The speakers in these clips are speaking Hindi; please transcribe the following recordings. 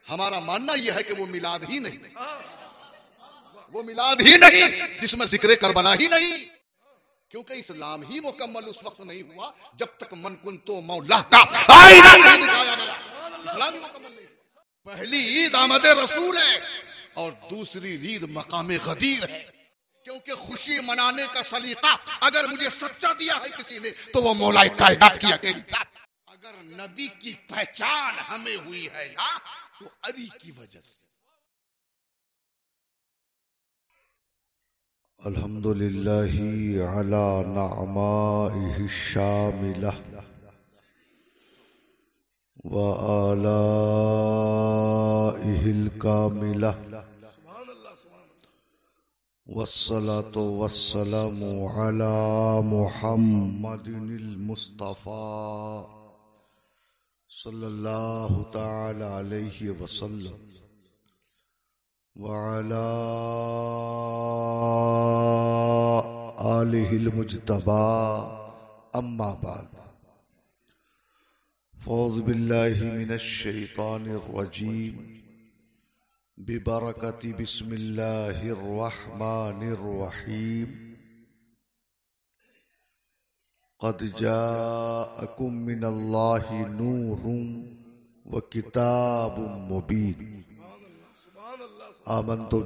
हमारा मानना यह है कि वो मिलाद ही नहीं, वो मिलाद ही नहीं जिसमें जिक्र करबला ही नहीं, क्योंकि इस्लाम ही मुकम्मल उस वक्त नहीं हुआ जब तक मन कुन तो मौला का आईना नहीं दिखाया गया। इस्लाम ही मुकम्मल नहीं। पहली ईद आमद रसूल है और दूसरी ईद मकाम गदीर है, क्योंकि खुशी मनाने का सलीका अगर मुझे सच्चा दिया है किसी ने तो वो मौला कायनात की अकेली जात। अगर नबी की पहचान हमें हुई है ना तो अली की वजह से। अल्हम्दुलिल्लाहि अला नअमाइहि शामिला व आलाइहिल कामिला वस्सलातु वस्सलामु अला मुहम्मदिनिल मुस्तफा सल्लल्लाहु तआला अलैहि वसल्लम व अला आलिहिल मुज्तबा अम्मा बाद फ़ौज़ु बिल्लाहि मिनश शैतानिर रजीम बिबरकति बिस्मिल्लाहिर रहमानिर रहीम क़द जाअकुम मिनल्लाहि नूरुम व किताबुम मुबीन आमन्तु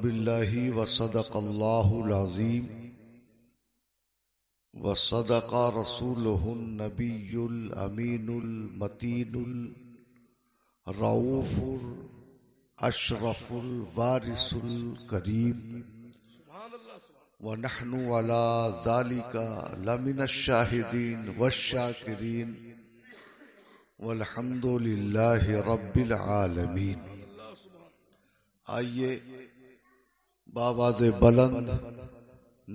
बिल्लाहि व सदक़ल्लाहुल अज़ीम व सदक़ रसूलुहुन नबियुल अमीनुल मतीनुल रऊफ़ुल अशरफुल वारिसुल करीम व नहनु अला ज़ालिका लमिनश शाहिदीन वश्शाकिरीन वल्हम्दुलिल्लाहि रब्बिल आलमीन। आइए बावाज़े बुलंद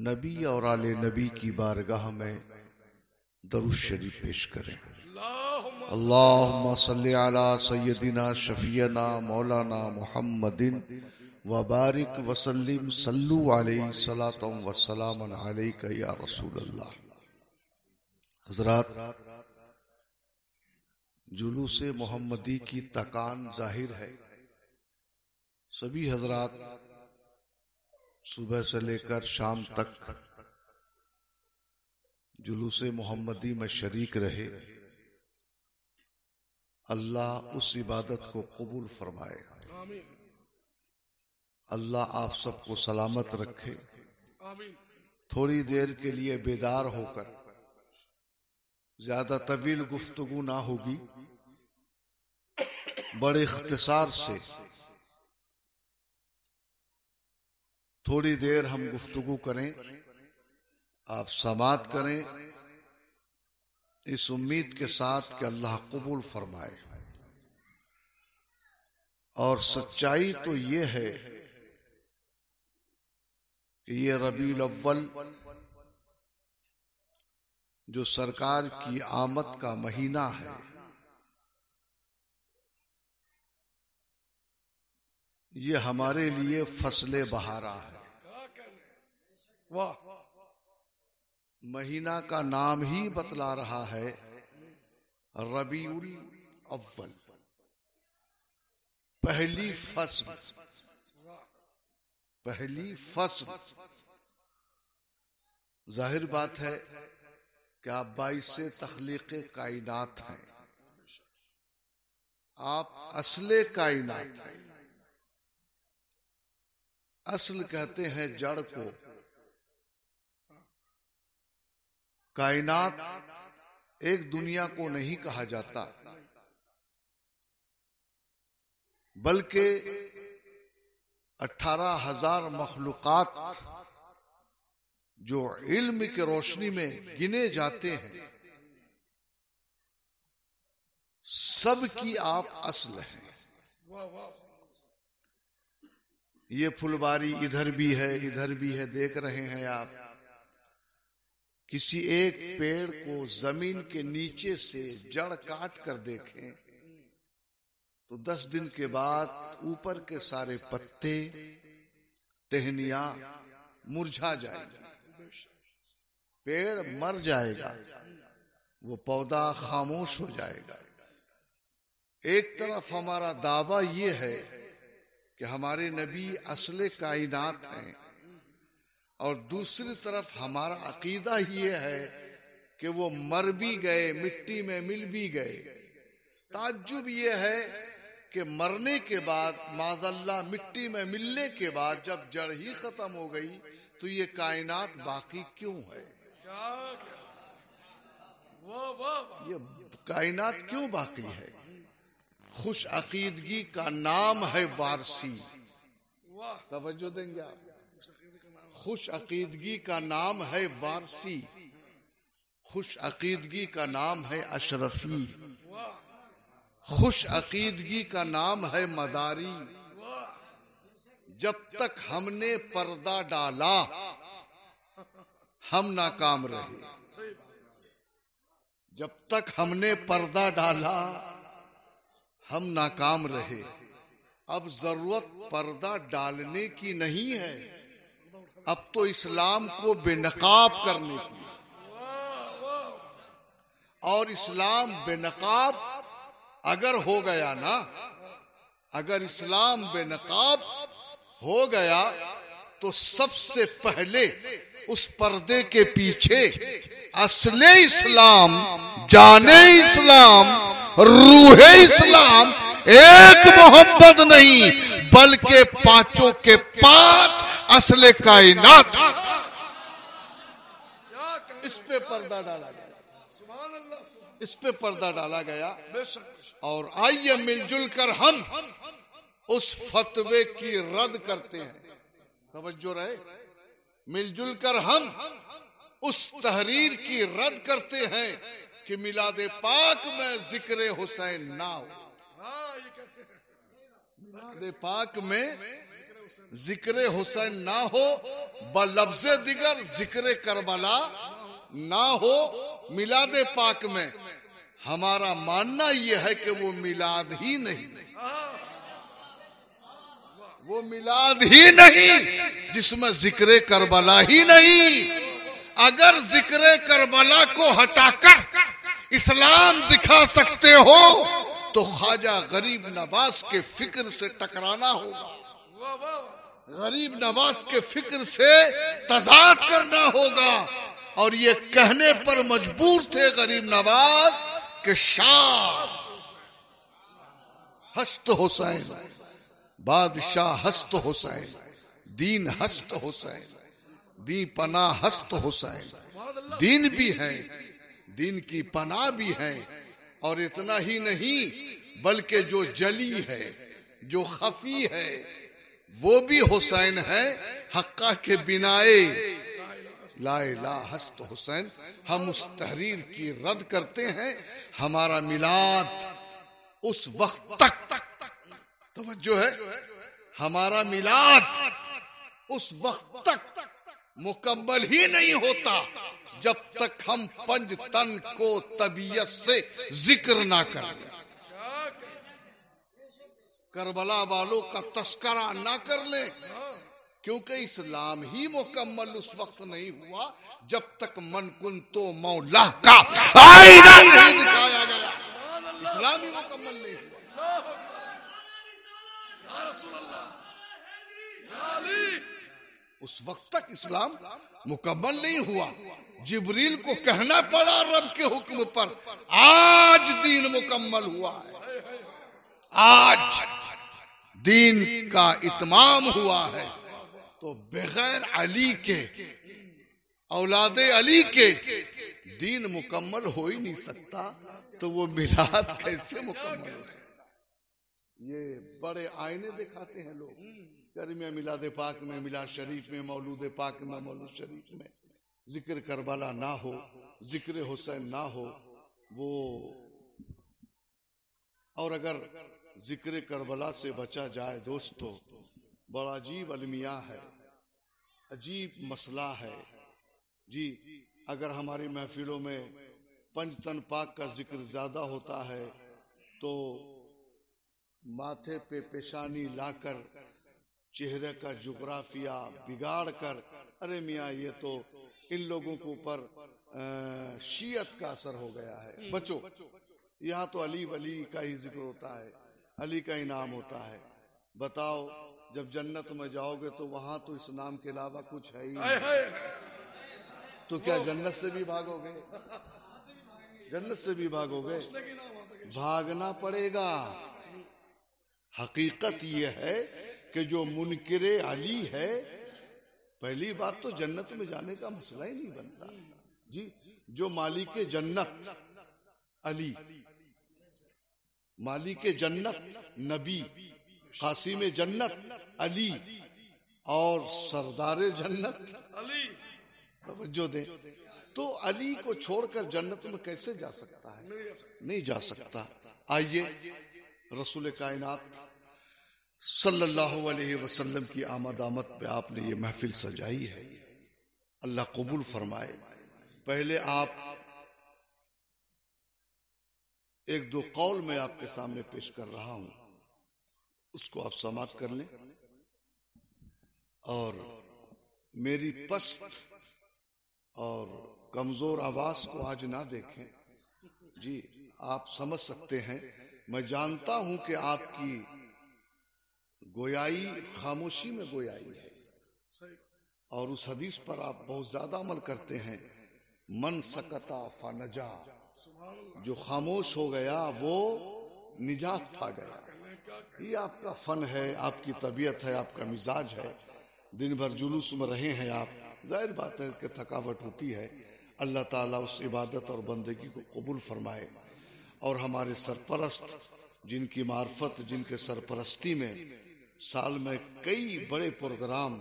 नबी और आले नबी की बारगाह में दरूद शरीफ पेश करें। अल्लाहुम्मा सल्लि अला सय्यदिना शफीना मौलाना मुहम्मदिन व बारिक वसल्लिम सल्लु अलैहि सलातम व सलामन अलैका या रसूल अल्लाह। हज़रात, जुलूसे मोहम्मदी की तकान जाहिर है। सभी हजरात सुबह से लेकर शाम तक जुलूसे मोहम्मदी में शरीक रहे। अल्लाह उस इबादत को कबूल फरमाए। अल्लाह आप सबको सलामत रखे। थोड़ी देर के लिए बेदार होकर, ज्यादा तवील गुफ्तगू ना होगी, बड़े इख्तिसार से थोड़ी देर हम गुफ्तगू करें, आप समात करें, इस उम्मीद के साथ कि अल्लाह कबूल फरमाए। और सच्चाई तो ये है कि ये रबीउल अव्वल जो सरकार की आमद का महीना है, ये हमारे लिए फसले बहारा है। महीना का नाम ही बतला रहा है रबीउल अव्वल, पहली फसल। पहली फसल। जाहिर बात है कि आप बाइसे तख्लीक़े कायनात हैं, आप असले कायनात हैं। असल कहते हैं जड़ को। कायनात एक दुनिया को नहीं कहा जाता, बल्कि 18,000 मखलूक़ात जो इल्म की रोशनी में गिने जाते हैं, सब की आप असल हैं। ये फुलवारी इधर भी है, इधर भी है, देख रहे हैं आप। किसी एक पेड़ को जमीन के नीचे से जड़ काट कर देखें तो 10 दिन के बाद ऊपर के सारे पत्ते, टहनियां मुरझा जाएंगी, पेड़ मर जाएगा, वो पौधा खामोश हो जाएगा। एक तरफ हमारा दावा ये है कि हमारे नबी असले कायनात हैं, और दूसरी तरफ हमारा अकीदा ये है कि वो मर भी गए, मिट्टी में मिल भी गए। ताज्जुब ये है कि मरने के बाद, माज़अल्लाह मिट्टी में मिलने के बाद जब जड़ ही खत्म हो गई तो ये कायनात बाकी क्यों है? ये कायनात क्यों बाकी है? खुश अकीदगी का नाम है वारसी। तवज्जो देंगे आप? खुश अकीदगी का नाम है वारसी, खुश अकीदगी का नाम है अशरफी, खुश अकीदगी का नाम है मदारी। जब तक हमने पर्दा डाला हम नाकाम रहे। जब तक हमने पर्दा डाला हम नाकाम रहे। अब जरूरत पर्दा डालने की नहीं है, अब तो इस्लाम को बेनकाब करने की। और इस्लाम बेनकाब अगर हो गया ना, अगर इस्लाम बेनकाब हो गया तो सबसे पहले उस पर्दे के पीछे असले इस्लाम, जाने इस्लाम, रूहे इस्लाम, एक मोहब्बत नहीं बल्कि पांचों के पांच असले कायनात, इस पे पर्दा डाला गया, इस पे पर्दा डाला गया। और आइए मिलजुल कर हम उस फतवे की रद्द करते हैं। तवज्जो रहे, मिलजुल कर हम उस तहरीर की रद्द करते हैं कि मिलादे पाक में जिक्र हुसैन ना हो। मिलादे पाक में जिक्र हुसैन ना हो, बलफ्ज़े दिगर जिक्र करबला ना हो। मिलादे पाक में हमारा मानना यह है कि वो मिलाद ही नहीं, वो मिलाद ही नहीं जिसमें जिक्र करबला ही नहीं। अगर जिक्र करबला को हटाकर इस्लाम दिखा सकते हो तो ख्वाजा गरीब नवाज के फिक्र से टकराना होगा, गरीब नवाज के फिक्र से तजाद करना होगा। और ये कहने पर मजबूर थे गरीब नवाज कि शाह हस्त हुसैन, बादशाह हस्त हुसैन, दीन हस्त हुसैन, दी पना हस्त हुसैन। दीन भी है, दीन की पना भी है। और इतना ही नहीं बल्कि जो जली है, जो खफी है, वो भी हुसैन है। हक्का के बिनाए ला इलाहा हस्त हुसैन। हम उस तहरीर की रद्द करते हैं। हमारा मिलाद उस वक्त तक, तवज्जो है, हमारा मिलाद उस वक्त तक मुकम्मल ही नहीं होता जब तक हम पंज तन को तबीयत से जिक्र ना करें, करबला वालों का तस्करा ना कर ले। क्योंकि इस्लाम ही मुकम्मल उस वक्त नहीं हुआ जब तक मन कुन तो मौला का आईना नहीं दिखाया गया। इस्लाम ही मुकम्मल नहीं हुआ। उस वक्त तक इस्लाम मुकम्मल नहीं हुआ। जिब्रील को कहना पड़ा रब के हुक्म पर, आज दीन मुकम्मल हुआ है, आज दीन का इत्माम हुआ है। तो बगैर अली के, औलादे अली के दीन मुकम्मल हो ही नहीं सकता। तो वो मिलाद कैसे मुकम्मल हो सकता? ये बड़े आईने दिखाते हैं लोग, गर्मिया मिलाद पाक में, मिलाद शरीफ में, मौलूद पाक में, मौलूद शरीफ में जिक्र करबला ना हो, जिक्र हुसैन ना हो। वो और अगर जिक्र करबला से बचा जाए दोस्तों, बड़ा अजीब अलमिया है, अजीब मसला है जी। अगर हमारी महफिलों में पंचतन पाक का जिक्र ज्यादा होता है तो माथे पे पेशानी लाकर चेहरे का जुग्राफिया बिगाड़ कर, अरे मियाँ ये तो इन लोगों के ऊपर शियत का असर हो गया है, बचो। यहाँ तो अली वली का ही जिक्र होता है, अली का ही नाम होता है। बताओ जब जन्नत में जाओगे तो वहां तो इस नाम के अलावा कुछ है ही नहीं, तो क्या जन्नत से भी भागोगे? जन्नत से भी भागोगे? भागना पड़ेगा। हकीकत यह है कि जो मुनकिरे अली है, पहली बात तो जन्नत में जाने का मसला ही नहीं बनता जी। जो मालिक जन्नत अली, मालिक जन्नत नबी, कासिम जन्नत अली और सरदार जन्नत अली, तवज्जो दे। तो अली को छोड़कर जन्नत में कैसे जा सकता है? नहीं जा सकता। आइए रसूल कायनात सल्लल्लाहु अलैहि वसल्लम की आमद पे आपने ये महफिल सजाई है, अल्लाह कबूल फरमाए। पहले आप एक दो कौल मैं आपके सामने पेश कर रहा हूं, उसको आप समाप्त कर लें और मेरी पस्त और कमजोर आवाज को आज ना देखें जी। आप समझ सकते हैं, मैं जानता हूं कि आपकी गोयाई खामोशी में गोयाई है और उस हदीस पर आप बहुत ज्यादा अमल करते हैं, मन सकता फनजा, जो खामोश हो गया वो निजात पा गया। ये आपका फन है, आपकी तबीयत है, आपका मिजाज है। दिन भर जुलूस में रहे हैं आप, जाहिर बात है कि थकावट होती है। अल्लाह ताला उस इबादत और बंदगी को कबूल फरमाए और हमारे सरपरस्त जिनकी मार्फत, जिनके सरपरस्ती में साल में कई बड़े प्रोग्राम,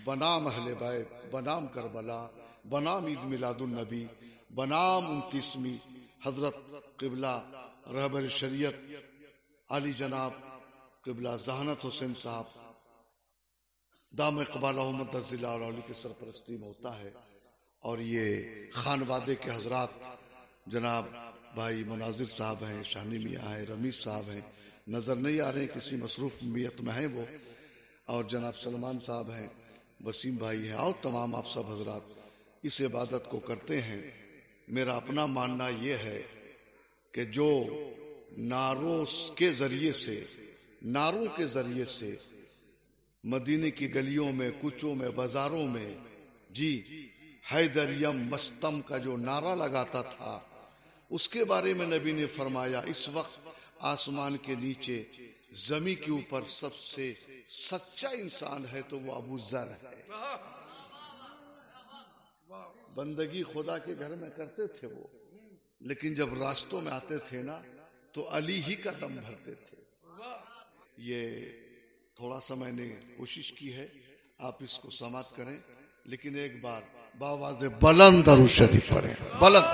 बनाम अहले बैत, बनाम करबला, बनाम ईद मिलादुन नबी, बनाम 29वीं हजरत किबला रहबर शरीयत अली जनाब किबला जहानत हुसैन साहब दाम इकबाल अहमद की सरपरस्ती में होता है। और ये खानवादे के हजरात जनाब भाई मुनाजिर साहब हैं, शाहनी मियाँ हैं, रमीज साहब हैं, नजर नहीं आ रहे, किसी मसरूफियत में हैं वो, और जनाब सलमान साहब हैं, वसीम भाई हैं, और तमाम आप सब हजरात इस इबादत को करते हैं। मेरा अपना मानना ये है कि जो नारों के जरिए से मदीने की गलियों में, कुचों में, बाजारों में जी हैदरियम मस्तम का जो नारा लगाता था, उसके बारे में नबी ने फरमाया, इस वक्त आसमान के नीचे जमी के ऊपर सबसे सच्चा इंसान है तो वो अबू जर है। बंदगी खुदा के घर में करते थे वो, लेकिन जब रास्तों में आते थे ना तो अली ही का दम भरते थे। ये थोड़ा सा मैंने कोशिश की है, आप इसको समाप्त करें, लेकिन एक बार बावाज़े बुलंद दरूद शरीफ पढ़ें, बुलंद।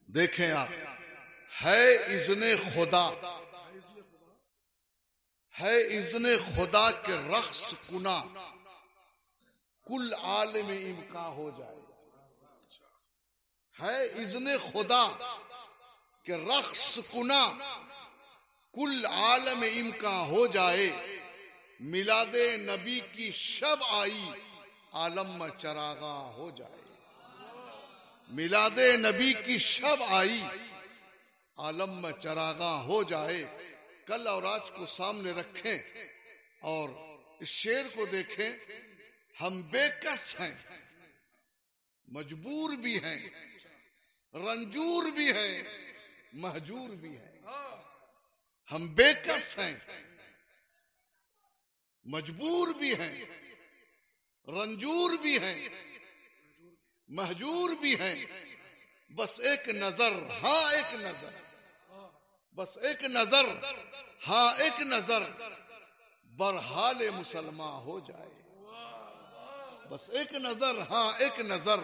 देखें आप, है इज़्ने खुदा, है इज़्ने खुदा के रक्स कुना कुल आलम इम्का हो जाए। है इज़्ने खुदा के रक्स कुना कुल आलम इम्का हो जाए। मिलादे नबी की शब आई आलम में चरागा हो जाए। मिलादे नबी की शब आई आलम में चरागा हो जाए। कल और आज को सामने रखें और इस शेर को देखें। हम बेकस हैं, मजबूर भी हैं, रंजूर भी हैं, महजूर भी हैं। हम बेकस हैं, मजबूर भी हैं, रंजूर भी हैं, महजूर भी हैं। बस एक नजर, हाँ एक नजर, बस एक नजर, हाँ एक नजर बरहाल मुसलमान हो जाए। बस एक नजर, हाँ एक नजर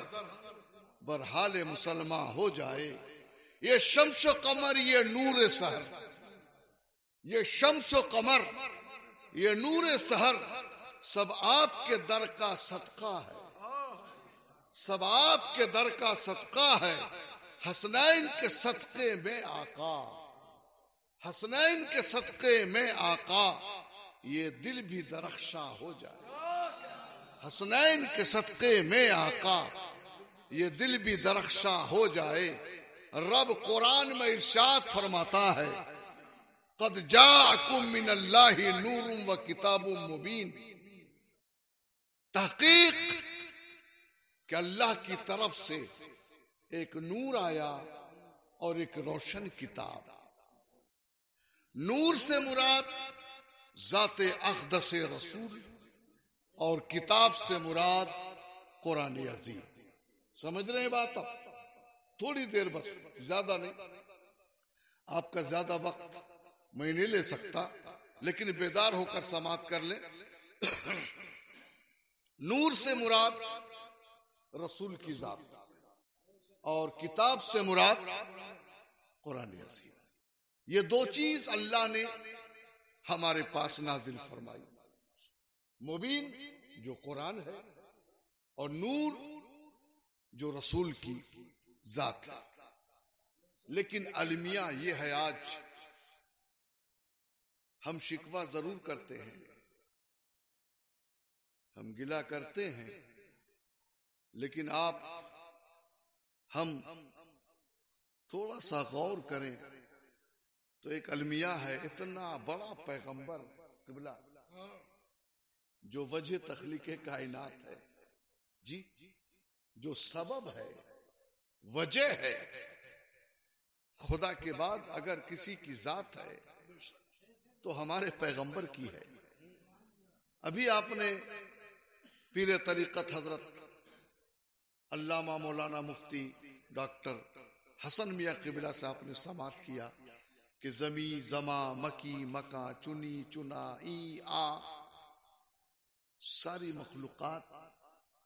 बरहाल मुसलमान हो जाए। ये शम्स कमर, ये नूर सहर, ये शम्स कमर, ये नूर सहर सब आपके दर का सदका है, सब आपके दर का सदका है। हसनैन के सदके में आका, हसनैन के सदके में आका ये दिल भी दरख्शां हो जाए। हसनैन के सदके में आका ये दिल भी दरख्शां हो जाए। रब कुरान में इरशाद फरमाता है, क़द जाअकुम मिनल्लाहि नूरुम व किताबुम मुबीन। तहकीक कि अल्लाह की तरफ से एक नूर आया और एक रोशन किताब। नूर से मुराद ज़ाते अक़दस रसूल और किताब से मुराद कुरान अज़ीम। समझ रहे हैं बात? अब थोड़ी देर बस, ज्यादा नहीं, आपका ज्यादा वक्त मैं नहीं ले सकता, लेकिन बेदार होकर समाप्त कर ले। नूर से मुराद रसूल की जात और किताब से मुराद कुरान अज़ीम। ये दो चीज अल्लाह ने हमारे पास नाजिल फरमाई। मुबीन जो कुरान है और नूर जो रसूल की जात है। लेकिन अलमिया ये है, आज हम शिकवा जरूर करते हैं, हम गिला करते हैं, लेकिन हम थोड़ा सा गौर करें तो एक अलमिया है, इतना बड़ा पैगंबर क़िबला जो वजह तख्लीक़ कायनात है जी, जो सबब है, वजह है। खुदा के बाद अगर किसी की जात है तो हमारे पैगंबर की है। अभी आपने पीर तरीक़त हजरत अल्लामा मौलाना मुफ्ती डॉक्टर हसन मियाँ क़िबला से आपने समात किया कि जमी जमा मकी मका चुनी चुना ई आ, सारी मखलूक़ात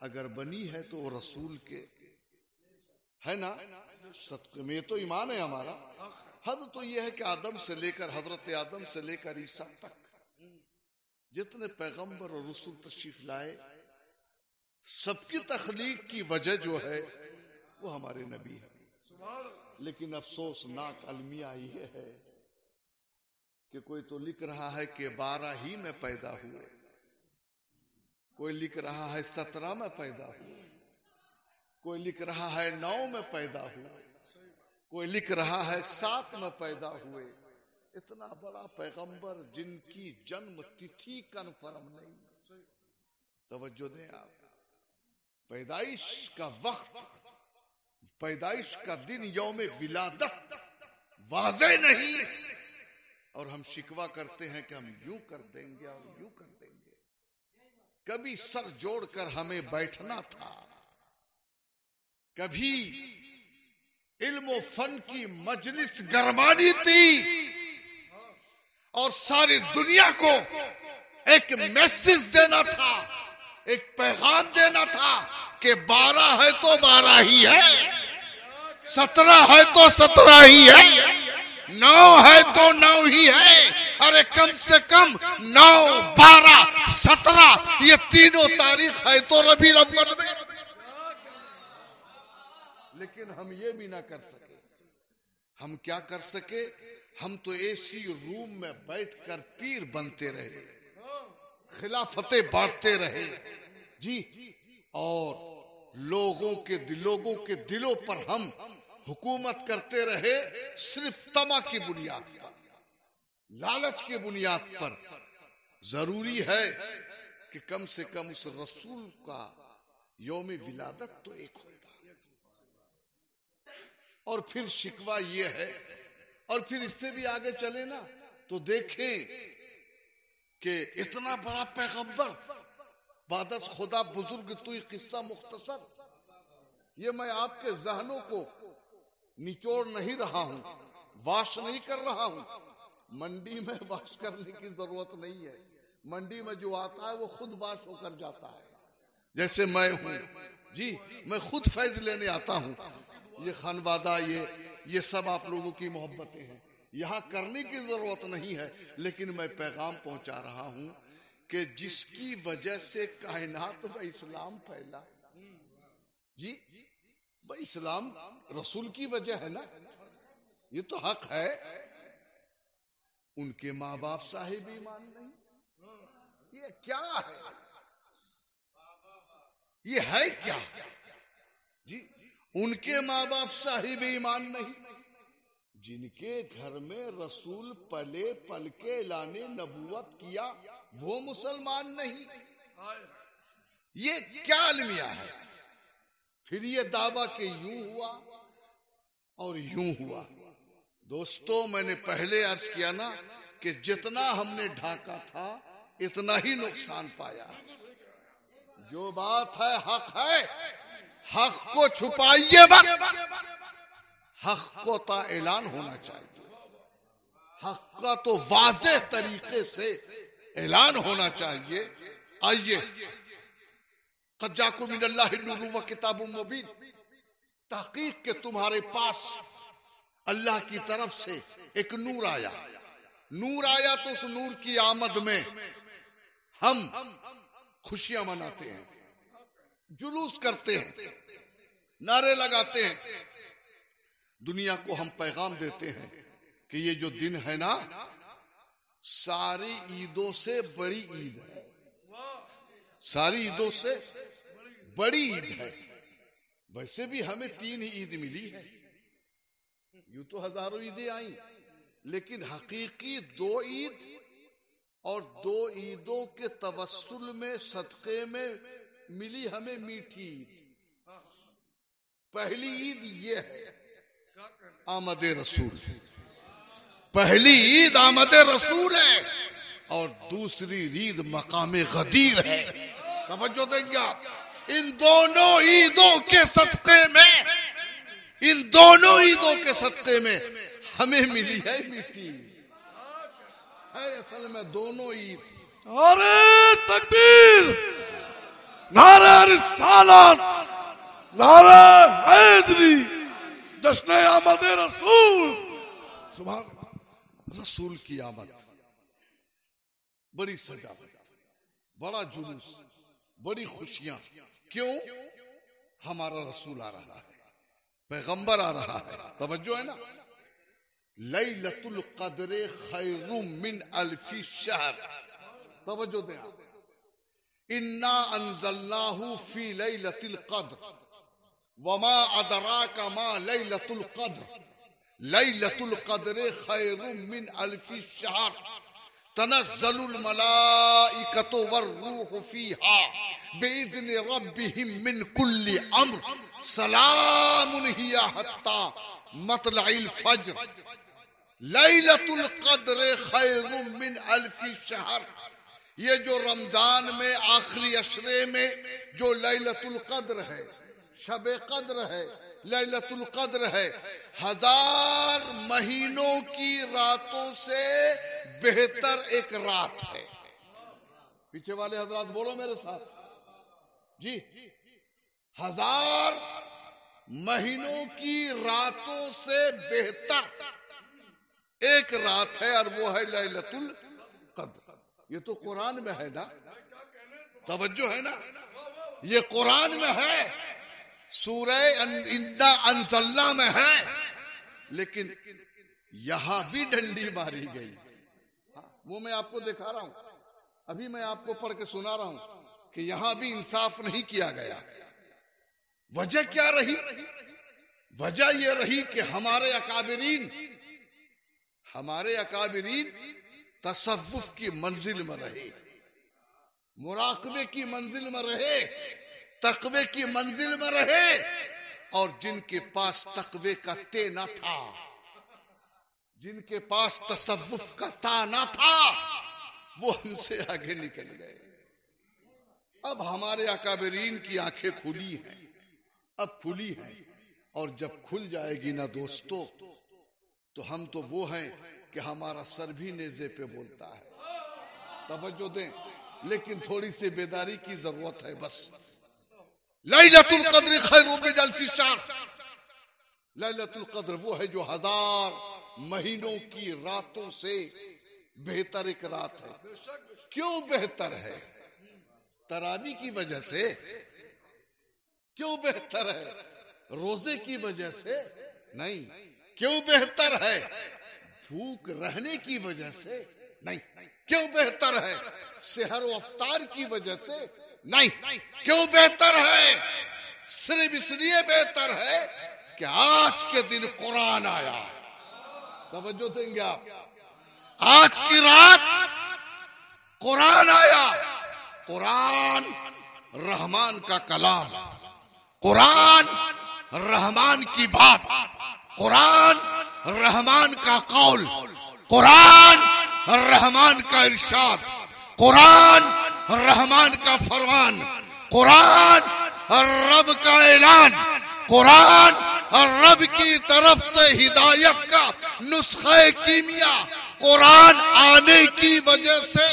अगर बनी है तो वो रसूल के है ना। सदक़े में तो ईमान है हमारा। हद तो यह है कि आदम से लेकर हजरत आदम से लेकर ईसा तक जितने पैगंबर और रसूल तशरीफ लाए, सबकी तख्लीक की वजह जो है वो हमारे नबी है। लेकिन अफसोसनाक अलमिया ये है कि कोई तो लिख रहा है कि 12 ही में पैदा हुए, कोई लिख रहा है 17 में पैदा हुए, कोई लिख रहा है 9 में पैदा हुए, कोई लिख रहा है 7 में पैदा हुए। इतना बड़ा पैगंबर जिनकी जन्म तिथि कन्फर्म नहीं। तवज्जो दें आप, पैदाइश का वक्त, पैदाइश का दिन, यौम विलादत वाज़े नहीं, और हम शिकवा करते हैं कि हम यूं कर देंगे और यूं कर देंगे। कभी सर जोड़कर हमें बैठना था, कभी इल्म फन की मजलिस गरमानी थी और सारी दुनिया को एक मैसेज देना था, एक पैगाम देना था कि 12 है तो 12 ही है, 17 है तो 17 ही है, 9 है तो 9 ही है। अरे कम से कम 9, 12, 17 ये तीनों तारीख है तो रबीउल अव्वल में। लेकिन हम ये भी ना कर सके। हम क्या कर सके? हम तो एसी रूम में बैठकर पीर बनते रहे, खिलाफतें बांटते रहे जी, और लोगों के दिलों पर हम हुकूमत करते रहे सिर्फ तमा की बुनियाद पर, लालच की बुनियाद पर। जरूरी है कि कम से कम उस रसूल का यौम विलादत तो एक होता। और फिर शिकवा ये है, और फिर इससे भी आगे चले ना तो देखें कि इतना बड़ा पैगंबर, बादस खुदा बुजुर्ग तू किस्सा मुख्तसर, ये मैं आपके जहनों को निचोड़ नहीं रहा हूं, वाश नहीं कर रहा हूं। मंडी में वाश करने की जरूरत नहीं है, मंडी में जो आता है वो खुद वाश होकर जाता है। जैसे मैं हूं जी, मैं खुद फैज लेने आता हूं। ये खानवादा, ये सब आप लोगों की मोहब्बतें हैं, यहाँ करने की जरूरत नहीं है, लेकिन मैं पैगाम पहुंचा रहा हूं कि जिसकी वजह से कायनात में इस्लाम फैला जी, भाई इस्लाम रसूल की वजह है ना, ये तो हक है। उनके माँ बाप साहिब ईमान नहीं, ये क्या है? ये है क्या जी? उनके माँ बाप साहिब ईमान नहीं, जिनके घर में रसूल पले पल के लाने नबूवत किया वो मुसलमान नहीं। ये क्या अलमिया है? फिर ये दावा के यूं हुआ और यूं हुआ। दोस्तों, मैंने पहले अर्ज किया ना कि जितना हमने ढाका था इतना ही नुकसान पाया। जो बात है हक है, हक को छुपाइए मत, हक को ता ऐलान होना चाहिए, हक का तो वाज़ेह तरीके से ऐलान होना चाहिए। आइए, क़द जाकुम मिनल्लाहि नूरुन व किताबुम मुबीन, तहकीक के तुम्हारे पास अल्लाह की तरफ से एक नूर आया। नूर आया तो उस नूर की आमद में हम खुशियां मनाते हैं, जुलूस करते हैं, नारे लगाते हैं, दुनिया को हम पैगाम देते हैं कि ये जो दिन है ना, सारी ईदों से बड़ी ईद है, सारी ईदों से बड़ी ईद है। वैसे भी हमें 3 ही ईद मिली है, यूं तो हजारों ईदें आई, लेकिन हकीकी 2 ईद और 2 ईदों के तवस्सुल में सदक़े में मिली हमें मीठी ईद। पहली ईद ये है आमद रसूल, पहली ईद आमद रसूल है, और दूसरी ईद मकाम गदीर है। तवज्जो देंगे आप, इन दोनों ईदों के सदक़े में, इन दोनों ईदों के सदक़े में हमें मिली है मीठी है। असल में दोनों ईद। नारे तकबीर, नारे रिसालत, नारे हैदरी, जश्न आमद रसूल। सुभान अल्लाह। रसूल की आमद, बड़ी सजावट, बड़ा जुलूस, बड़ी खुशियां। क्यों? हमारा रसूल आ रहा है, पैगंबर आ रहा है। तवज्जो है ना। लैलतुल क़द्र खैरुम मिन अल्फी शहर। तवज्जो दें आप। इन्ना अंज़लनाहु फी लैलतिल क़द्र वमा अदराका मा लैलतुल क़द्र लैलतुल क़द्र खैरुम मिन अल्फी शहर तनज़्ज़लुल मलाइकतु वर्रूहु फीहा बिइज़्नि रब्बिहिम मिन कुल्लि अम्र सलामुन हिया हत्ता मतलइल फज्र। लैलतुल क़द्र खैरुम मिन अल्फी शहर। ये जो रमजान में आखिरी अशरे में जो लैलतुल क़द्र है, शबे क़द्र है, लैलतुल क़द्र है, 1000 महीनों की रातों से बेहतर एक रात है। पीछे वाले हजरात बोलो मेरे साथ जी। 1000 महीनों की रातों से बेहतर एक रात है, और वो है लैलतुल क़द्र। ये तो कुरान में है ना, तवज्जो है ना, ये कुरान में है, सूरह इन्ना अंज़लना में है, लेकिन यहां भी डंडी मारी गई। वो मैं आपको दिखा रहा हूं, अभी मैं आपको पढ़ के सुना रहा हूं कि यहां भी इंसाफ नहीं किया गया। वजह क्या रही? वजह यह रही कि हमारे अकाबिरीन तसव्वुफ की मंजिल में रहे, मुराकबे की मंजिल में रहे, तकवे की मंजिल में रहे, और जिनके पास तकवे का ते न था, जिनके पास तसव्वुफ का ता न था, वो हमसे आगे निकल गए। अब हमारे अकाबिरीन की आंखें खुली हैं, अब खुली हैं, और जब खुल जाएगी ना दोस्तों, तो हम तो वो हैं कि हमारा सर भी नेज़े पे बोलता है। तवज्जो दें, लेकिन थोड़ी सी बेदारी की जरूरत है बस। लैलतुल क़द्र खैरुम मिन अल्फी शहर। लैलतुल क़द्र वो है जो 1000 महीनों की रातों से बेहतर एक रात है। क्यों बेहतर है? तरावी की वजह से? क्यों बेहतर है? रोजे की वजह से नहीं। क्यों बेहतर है? भूख रहने की वजह से नहीं। क्यों बेहतर है? सेहर व अफ्तार की वजह से नहीं। क्यों बेहतर है? सिर्फ इसलिए बेहतर है कि आज के दिन कुरान आया। तवज्जो देंगे आप, आज की रात कुरान आया। कुरान रहमान का कलाम, कुरान रहमान की बात, कुरान रहमान का कौल, कुरान रहमान का इरशाद, कुरान रहमान का फरमान, कुरान रब का ऐलान, कुरान रब की तरफ से हिदायत का नुस्खे कीमिया। कुरान आने की वजह से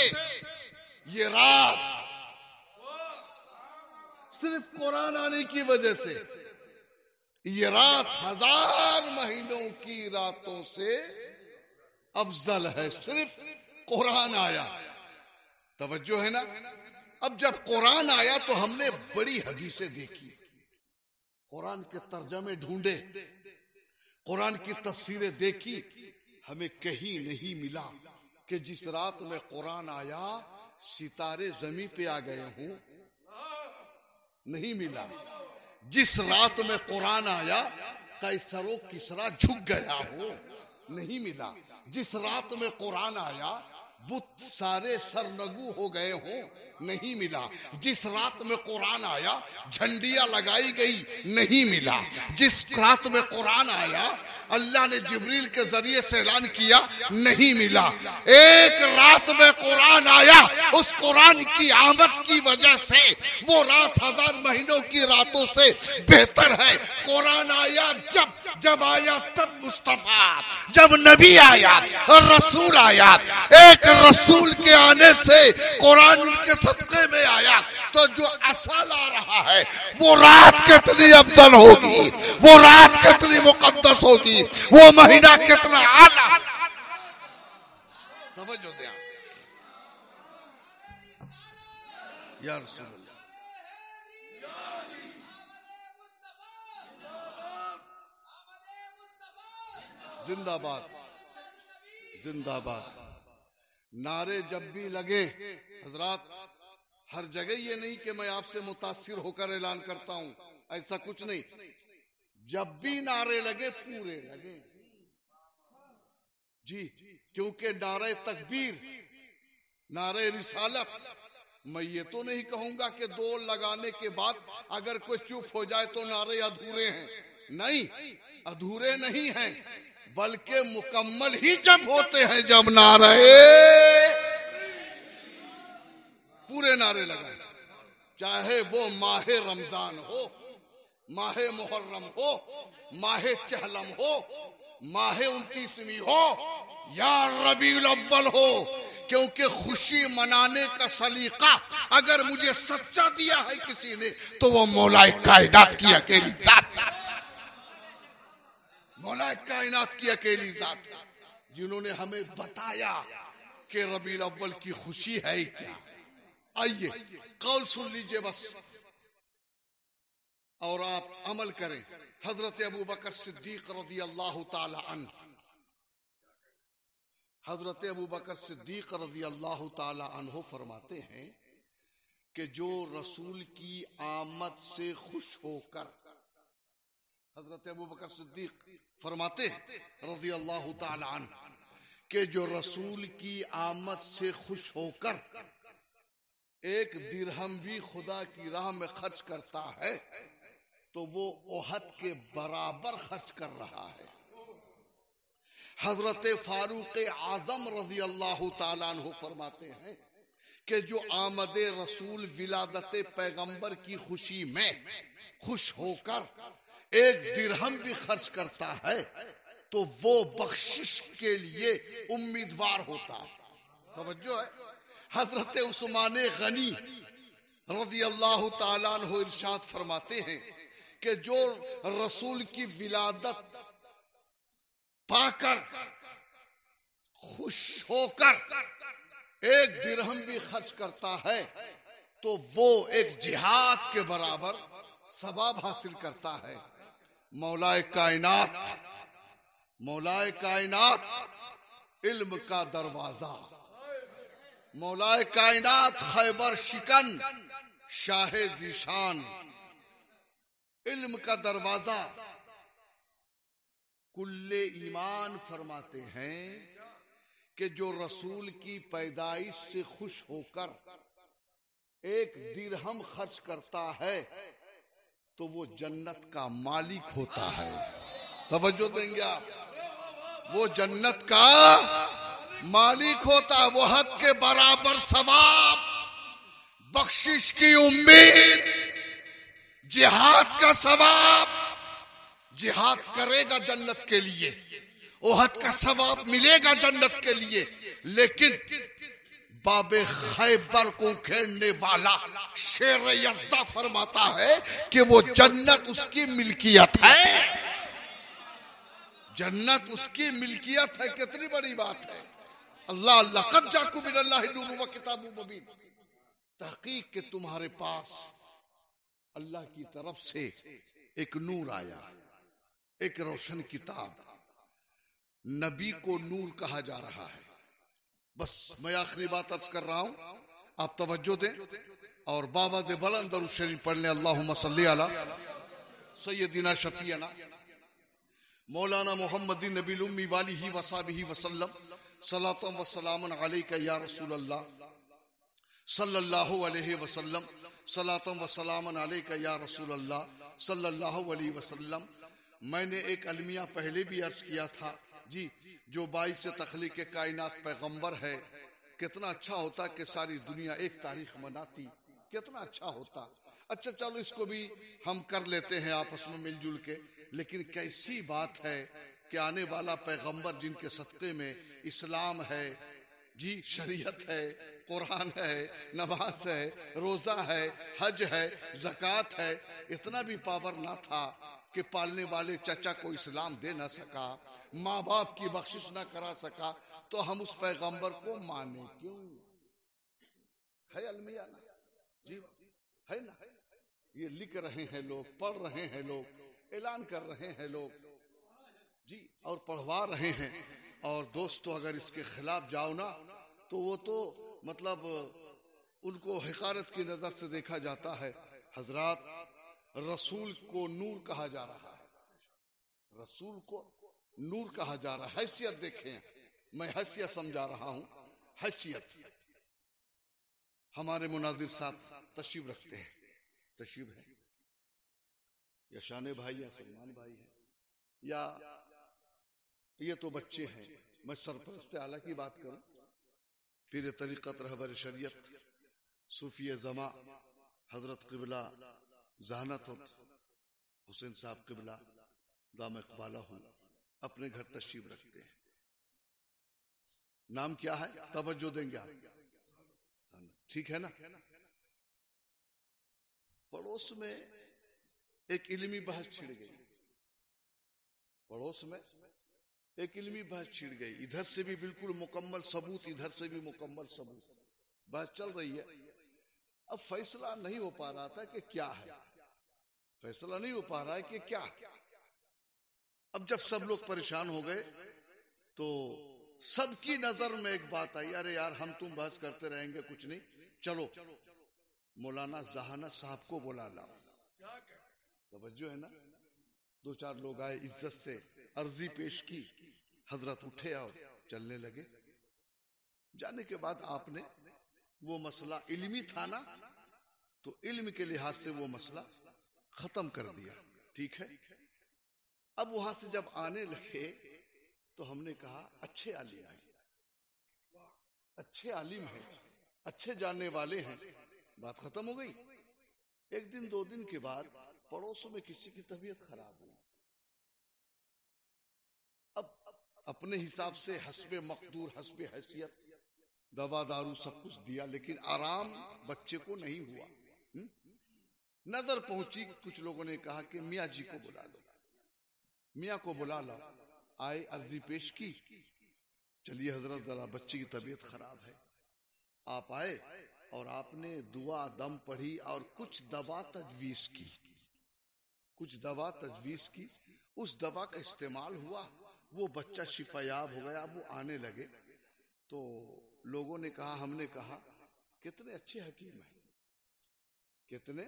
ये रात, सिर्फ कुरान आने की वजह से ये रात 1000 महीनों की रातों से अफजल है। सिर्फ कुरान आया। तवज्जो है ना। अब जब कुरान आया तो हमने बड़ी हदीसें देखी, कुरान के तर्जमे ढूंढे, कुरान की तफसीरें देखी। हमें कहीं नहीं मिला कि जिस रात में कुरान आया सितारे जमीन पे आ गए हों। नहीं मिला। जिस रात में कुरान आया कैसरो किसरा झुक गया हो। नहीं मिला। जिस रात में कुरान आया बुत सारे सरनगू हो गए हों। नहीं मिला। जिस रात में कुरान आया झंडियां लगाई गई। नहीं मिला। जिस रात में कुरान आया अल्लाह ने जिब्रील के जरिए से ऐलान किया। नहीं मिला। एक रात में कुरान आया, उस कुरान की आमद की वजह से वो रात 1000 महीनों की रातों से बेहतर है। कुरान आया जब आया तब मुस्तफा, जब नबी आया और रसूल आया। एक रसूल के आने से कुरान उनके सदक़े में आया तो जो असल आ रहा है वो रात कितनी अफजल होगी, वो रात कितनी मुकद्दस होगी, वो महीना कितना आला। तवज्जो दे या रसूल अल्लाह। जिंदाबाद जिंदाबाद। नारे जब भी लगे हजरात, हर जगह ये नहीं कि मैं आपसे मुतासिर होकर ऐलान करता हूं, ऐसा कुछ नहीं। जब भी नारे लगे पूरे लगे जी, क्योंकि नारे तकबीर, नारे रिसालत, मैं ये तो नहीं कहूंगा कि 2 लगाने के बाद अगर कोई चुप हो जाए तो नारे अधूरे हैं। नहीं, अधूरे नहीं हैं, बल्कि मुकम्मल ही जब होते हैं जब नारे पूरे नारे लगाए। चाहे वो माहे रमजान हो, माहे मुहर्रम हो, माहे चहलम हो, माहे 29वीं हो या रबीउल अव्वल हो, क्योंकि खुशी मनाने का सलीका अगर मुझे सच्चा दिया है किसी ने तो वो मौलाए कायनात की अकेली जात, मौलाए कायनात की अकेली जात, जिन्होंने हमें बताया कि रबीउल अव्वल की खुशी है क्या। आइए कौल सुन लीजिए बस और आप अमल करें। हजरत अबू बकर सिद्दीक रज़ी अल्लाह ताला अन्हु, हजरत अबू बकर सिद्दीक रज़ी अल्लाह ताला अन्हु फरमाते हैं कि जो रसूल की आमद से खुश होकर, हजरत अबू बकर सिद्दीक फरमाते हैं रज़ी अल्लाह ताला अन्हु कि जो रसूल की आमद से खुश होकर 1 दिरहम भी खुदा की राह में खर्च करता है तो वो ओहद के बराबर खर्च कर रहा है। हजरत फारूक आजम रज़ी अल्लाह ताला अन्हु फरमाते हैं कि जो आमद रसूल विलादत पैगंबर की खुशी में खुश होकर 1 दिरहम भी खर्च करता है तो वो बख्शिश के लिए उम्मीदवार होता है। तवज्जो है। हजरत उस्मान गनी रज़ी अल्लाह ताला अन्हु इरशाद फरमाते हैं कि जो रसूल की विलादत पाकर खुश होकर 1 दिरहम भी खर्च करता है तो वो एक जिहाद के बराबर सवाब हासिल करता है। मौलाए कायनात, मौलाए कायनात इल्म का दरवाजा, मौलाए कायनात खैबर शिकन शाह ज़ीशान, इल्म का दरवाजा कुल्ले ईमान फरमाते हैं कि जो रसूल की पैदाइश से खुश होकर एक दिरहम खर्च करता है तो वो जन्नत का मालिक होता है। तवज्जो देंगे आप, वो जन्नत का मालिक होता है। वो हद के बराबर सवाब, बख्शिश की उम्मीद, जिहाद का सवाब, जिहाद करेगा जन्नत के लिए, ओहद का सवाब मिलेगा जन्नत के लिए। लेकिन बाबे खैबर को उखेड़ने वाला शेर यज़दा फरमाता है कि वो जन्नत उसकी मिल्कियत है। जन्नत उसकी मिल्कियत है। कितनी बड़ी बात है। अल्लाह लक़द जाकुम मिनल्लाहि नूरुन व किताबुम मुबीन, तहकीक के तुम्हारे पास अल्लाह की तरफ से एक नूर आया, एक रोशन किताब। नबी को नूर कहा जा रहा है। बस मैं आखिरी बात अर्ज कर रहा हूं, आप तवज्जो दें और बाबा से बुलंद दरूद शरीफ पढ़ लें। अल्लाहुम्मा सल्ली अला सय्यदिना शफीना मौलाना मुहम्मदिन नबील उम्मी वालिही वसाबिही वसल्लम सलातुम व सलामुन अलैका या रसूल अल्लाह सल्लल्लाहु अलैहि वसल्लम सलातुम व सलामुन अलैका या रसूल अल्लाह सल्लल्लाहु अलैहि वसल्लम। मैंने एक अलमिया पहले भी अर्ज किया था जी, जो 22 से तख्लीक के कायनात पैगंबर है। कितना अच्छा होता कि सारी दुनिया एक तारीख मनाती, कितना अच्छा होता। अच्छा चलो इसको भी हम कर लेते हैं आपस में मिलजुल के। लेकिन कैसी बात है कि आने वाला पैगंबर जिनके सदक़े में इस्लाम है जी, शरीयत है, कुरान है, नमाज है, रोजा है, हज है, ज़कात है, इतना भी पावर ना था कि पालने वाले चचा को इस्लाम दे ना सका, माँ बाप की बख्शिश ना करा सका, तो हम उस पैगंबर को माने क्यों? है अलमिया ना जी, है ना। ये लिख रहे हैं लोग, पढ़ रहे हैं लोग, ऐलान कर रहे हैं लोग जी, और पढ़वा रहे हैं। और दोस्तों अगर इसके खिलाफ जाओ ना तो वो तो मतलब उनको हिकारत की नजर से देखा जाता है। हजरात, रसूल को नूर कहा जा रहा है, रसूल को नूर कहा जा रहा है। हैसियत देखें, मैं हैसियत समझा रहा हूं, हैसियत। हमारे मुनाजिर साहब तशरीफ रखते हैं, तशरीफ है, या शाने भाई या सलमान भाई है, या ये तो बच्चे हैं। मैं सरपरस्त आला की बात करूं, पीर तरीक़त रहबर शरीयत सूफी ज़मा हजरत क़िबला ज़हानत हुसैन साहब क़िबला दाम इक़बाला हूं, अपने घर तशरीफ रखते हैं। नाम क्या है? तवज्जो देंगे आप, ठीक है ना। पड़ोस में एक इल्मी बहस छिड़ गई, पड़ोस में एक इल्मी बहस छिड़ गई। इधर से भी बिल्कुल मुकम्मल सबूत, इधर से भी मुकम्मल सबूत, बहस चल रही है। अब फैसला नहीं हो पा रहा था कि क्या है, फैसला नहीं हो पा रहा है कि क्या है। अब जब सब लोग परेशान हो गए तो सबकी नजर में एक बात आई, अरे यार हम तुम बहस करते रहेंगे, कुछ नहीं, चलो मौलाना ज़हानत साहब को बुला लाओ। तवज्जो है ना। दो चार लोग आए, इज्जत से अर्जी पेश की, हजरत उठे और चलने लगे। जाने के बाद आपने वो मसला इल्मी था ना, तो इल्म के लिहाज से वो मसला खत्म कर दिया, ठीक है। अब वहां से जब आने लगे तो हमने कहा अच्छे आलिम हैं, अच्छे आलिम हैं, अच्छे जानने वाले हैं, बात खत्म हो गई। एक दिन दो दिन के बाद पड़ोसों में किसी की तबीयत खराब हुई। अब अपने हिसाब से हस्बे मकदूर, हस्बे हैसियत दवा दारू सब कुछ दिया, लेकिन आराम बच्चे को नहीं हुआ। नजर पहुंची, कुछ लोगों ने कहा कि मियाँ जी को बुला लो, मियाँ को बुला लो। आए, अर्जी पेश की, चलिए हजरत जरा बच्ची की तबीयत खराब है। आप आए और आपने दुआ दम पढ़ी और कुछ दवा तजवीज की, कुछ दवा तजवीज की। उस दवा का इस्तेमाल हुआ, वो बच्चा शिफायाब हो गया। वो आने लगे तो लोगों ने कहा, हमने कहा कितने अच्छे हकीम हैं, कितने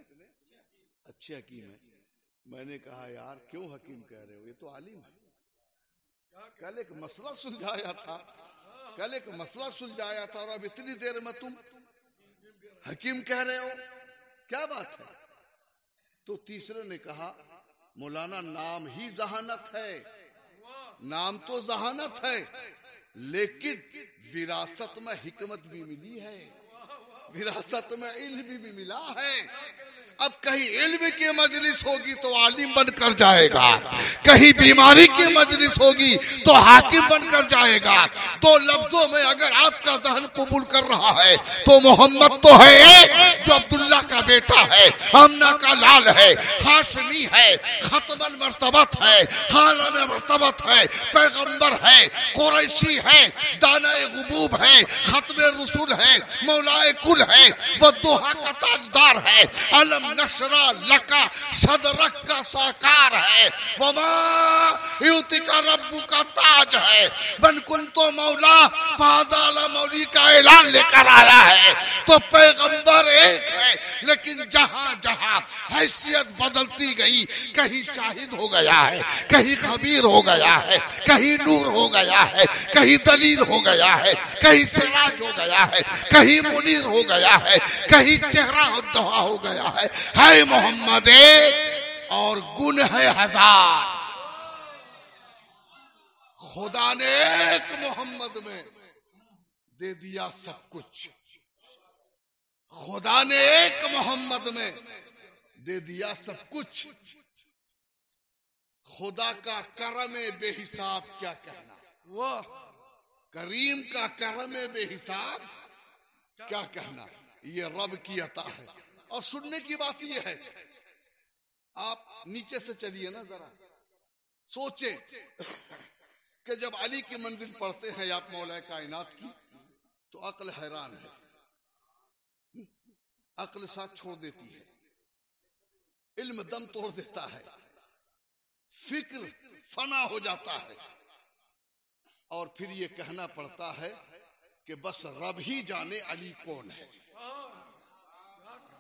अच्छे हकीम हैं। मैंने कहा यार क्यों हकीम कह रहे हो, ये तो आलिम है। कल एक मसला सुलझाया था, कल एक मसला सुलझाया था और अब इतनी देर में तुम हकीम कह रहे हो, क्या बात है। तो तीसरे ने कहा मौलाना नाम ही जहानत है, नाम तो जहानत है, लेकिन विरासत में हिकमत भी मिली है, विरासत में इल्म भी मिला है। अब कहीं इल्म की मजलिस होगी तो आलिम बनकर जाएगा, कहीं बीमारी की मजलिस होगी तो हाकिम बनकर जाएगा। तो लफ्जों में अगर आपका जहन कबूल कर रहा है तो मोहम्मद तो है एक जो अब्दुल्ला का बेटा है, आमना का लाल है, हाशमी है, खत्मल मर्तबत है, हालन मर्तबत है, पैगंबर है, कुरैशी है, दानाए गुबूब है, खत्मे रसूल है, मौलाए कुल है, वद्दुहा का ताजदार है, अलम नशरा लका सदरक का साकार है, वमा युति का रब्बु का ताज है, बन कुन तो मौला फाज़ाला मौली का ऐलान लेकर आया है। तो पैगंबर एक है, लेकिन जहां जहां हैसियत बदलती गई, कहीं शाहिद हो गया है, कहीं खबीर हो गया है, कहीं नूर हो गया है, कहीं दलील हो गया है, कहीं सिराज हो गया है, कहीं मुनीर हो गया है, कहीं चेहरा दुआ हो गया है मोहम्मद एक और गुण है हजार। खुदा ने एक मोहम्मद में दे दिया सब कुछ, खुदा ने एक मोहम्मद में दे दिया सब कुछ। खुदा का करम बेहिसाब क्या कहना, वाह, करीम का करम बेहिसाब क्या कहना, ये रब की अता है। और सुनने की बात यह है, आप नीचे से चलिए ना जरा, सोचें कि जब अली की मंजिल पढ़ते हैं आप मौला कायनात की, तो अक्ल हैरान है, अक्ल साथ छोड़ देती है, इल्म दम तोड़ देता है, फिक्र फना हो जाता है, और फिर ये कहना पड़ता है कि बस रब ही जाने अली कौन है,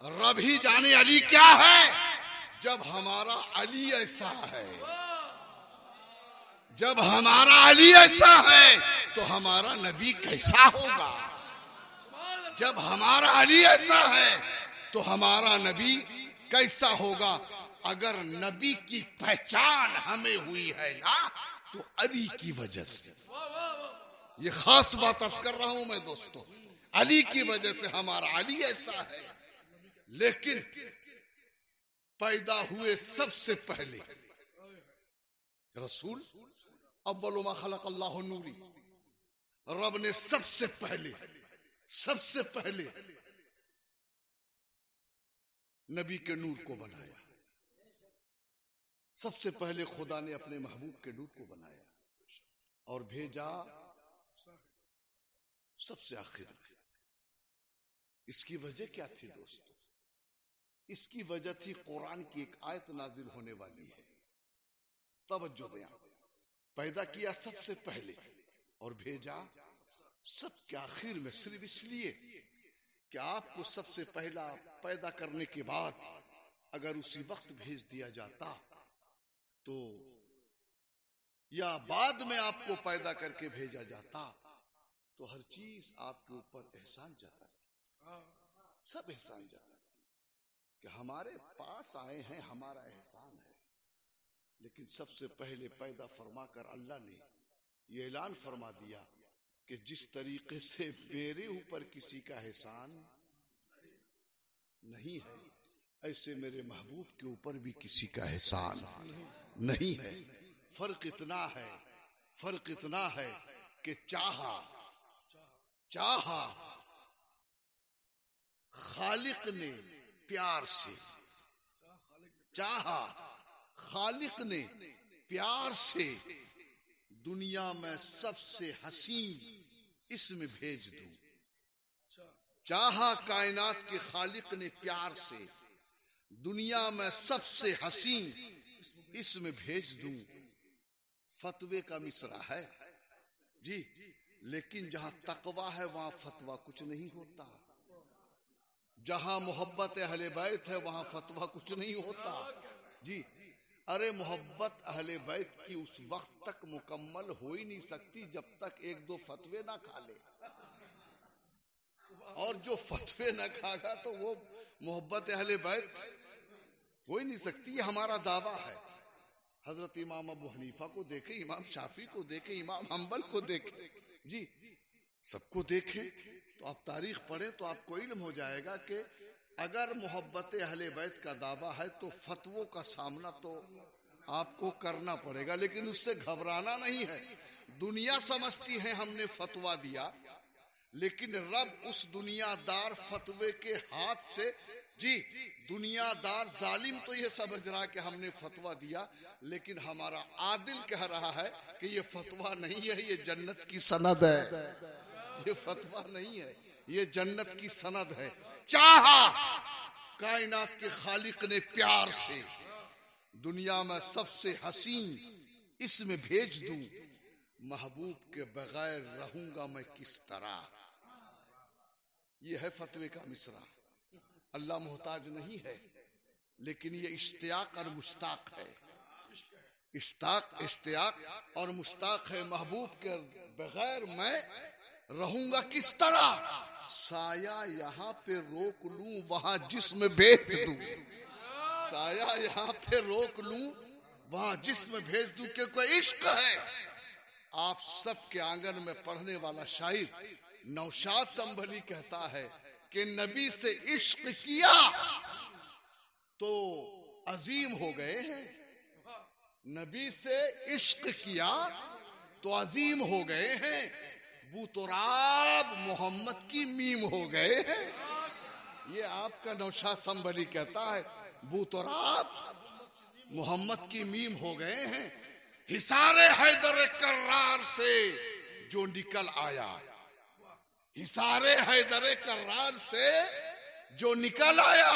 रब ही जाने अली क्या है। जब हमारा अली ऐसा है, जब हमारा अली ऐसा है तो हमारा नबी कैसा होगा, जब हमारा अली ऐसा है तो हमारा नबी कैसा होगा। अगर नबी की पहचान हमें हुई है ना तो अली की वजह से, ये खास बात अर्ज कर रहा हूं मैं दोस्तों, अली की वजह से हमारा अली ऐसा है। लेकिन पैदा हुए सबसे पहले रसूल, अव्वलु मा खलक़ अल्लाहु नूरी, रब ने सबसे पहले नबी के नूर को बनाया, सबसे पहले खुदा ने अपने महबूब के नूर को बनाया और भेजा सबसे आखिर में। इसकी वजह क्या थी दोस्तों, इसकी वजह थी कुरान की एक आयत नाजिल होने वाली है। तवज्जो दें, पैदा किया सबसे पहले और भेजा सबके आखिर में, सिर्फ इसलिए कि आपको सबसे पहला पैदा करने के बाद अगर उसी वक्त भेज दिया जाता तो, या बाद में आपको पैदा करके भेजा जाता तो हर चीज आपके ऊपर एहसान जाता थी, सब एहसान जाता थी कि हमारे पास आए हैं, हमारा एहसान है। लेकिन सबसे पहले पैदा फरमा कर अल्लाह ने ये ऐलान फरमा दिया कि जिस तरीके से मेरे ऊपर किसी का एहसान नहीं है, ऐसे मेरे महबूब के ऊपर भी किसी का एहसान नहीं है। फर्क इतना है कि चाहा खालिक ने प्यार से, चाहा खालिक ने प्यार से दुनिया में सबसे हसीन इसमें भेज दूं, चाहा कायनात के खालिक ने प्यार से दुनिया में सबसे हसीन इसमें भेज दूं। फतवे का मिसरा है जी, लेकिन जहां तकवा है वहां फतवा कुछ नहीं होता, जहां मोहब्बत अहले बैत है वहां फतवा कुछ नहीं होता जी। अरे मोहब्बत अहले बैत की उस वक्त तक मुकम्मल हो ही नहीं सकती जब तक एक दो फतवे ना खा ले, और जो फतवे ना खागा तो वो मोहब्बत अहले बैत हो ही नहीं सकती। ये हमारा दावा है। हजरत इमाम अबू हनीफा को देखे, इमाम शाफी को देखे, इमाम हम्बल को देखे, जी सबको देखें तो आप तारीख पढ़ें तो आपको इल्म हो जाएगा कि अगर मोहब्बत अहले बैत का दावा है तो फतवों का सामना तो आपको करना पड़ेगा, लेकिन उससे घबराना नहीं है। दुनिया समझती है हमने फतवा दिया, लेकिन रब उस दुनियादार फतवे के हाथ से, जी दुनियादार जालिम तो ये समझ रहा कि हमने फतवा दिया, लेकिन हमारा आदिल कह रहा है कि ये फतवा नहीं है, ये जन्नत की सनद है। ये फतवा नहीं है, ये जन्नत की सनद है। चाहा कायनात के खालिक ने प्यार से दुनिया में सबसे हसीन इसमें भेज दूं, महबूब के बगैर रहूंगा मैं किस तरह। ये है फतवे का मिसरा। अल्लाह मोहताज नहीं है, लेकिन ये इश्तियाक और मुश्ताक है। इश्तियाक और मुश्ताक है। महबूब के बगैर मैं रहूंगा किस तरह। साया यहाँ पे रोक लूं, वहां जिस्म भेज दूं। साया यहाँ पे रोक लूं, वहां जिस्म भेज दूं, क्योंकि इश्क है। आप सबके आंगन में पढ़ने वाला शायर नौशाद संभली कहता है कि नबी से इश्क किया तो अजीम हो गए हैं। नबी से इश्क किया तो अजीम हो गए हैं। बूतराब मोहम्मद की मीम हो गए हैं। ये आपका नौशाद संभली कहता है, बूतराब मोहम्मद की मीम हो गए हैं। हिसारे हैदर कर्रार से जो निकल आया, हिसारे हैदर कर्रार से जो निकल आया,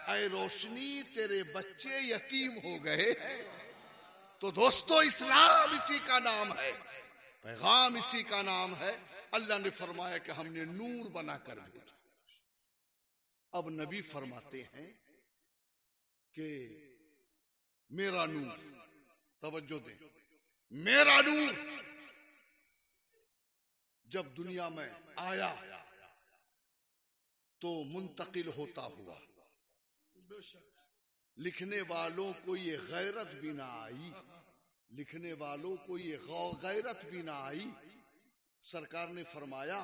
ऐ रोशनी तेरे बच्चे यतीम हो गए हैं। तो दोस्तों, इस्लाम इसी का नाम है, पैगाम इसी का नाम है। अल्लाह ने फरमाया कि हमने नूर बनाकर भेजा। अब नबी फरमाते हैं कि मेरा नूर, तवज्जो दें, मेरा नूर जब दुनिया में आया तो मुंतकिल होता हुआ, लिखने वालों को ये गैरत भी ना आई, लिखने वालों को ये गैरत भी ना आई। सरकार ने फरमाया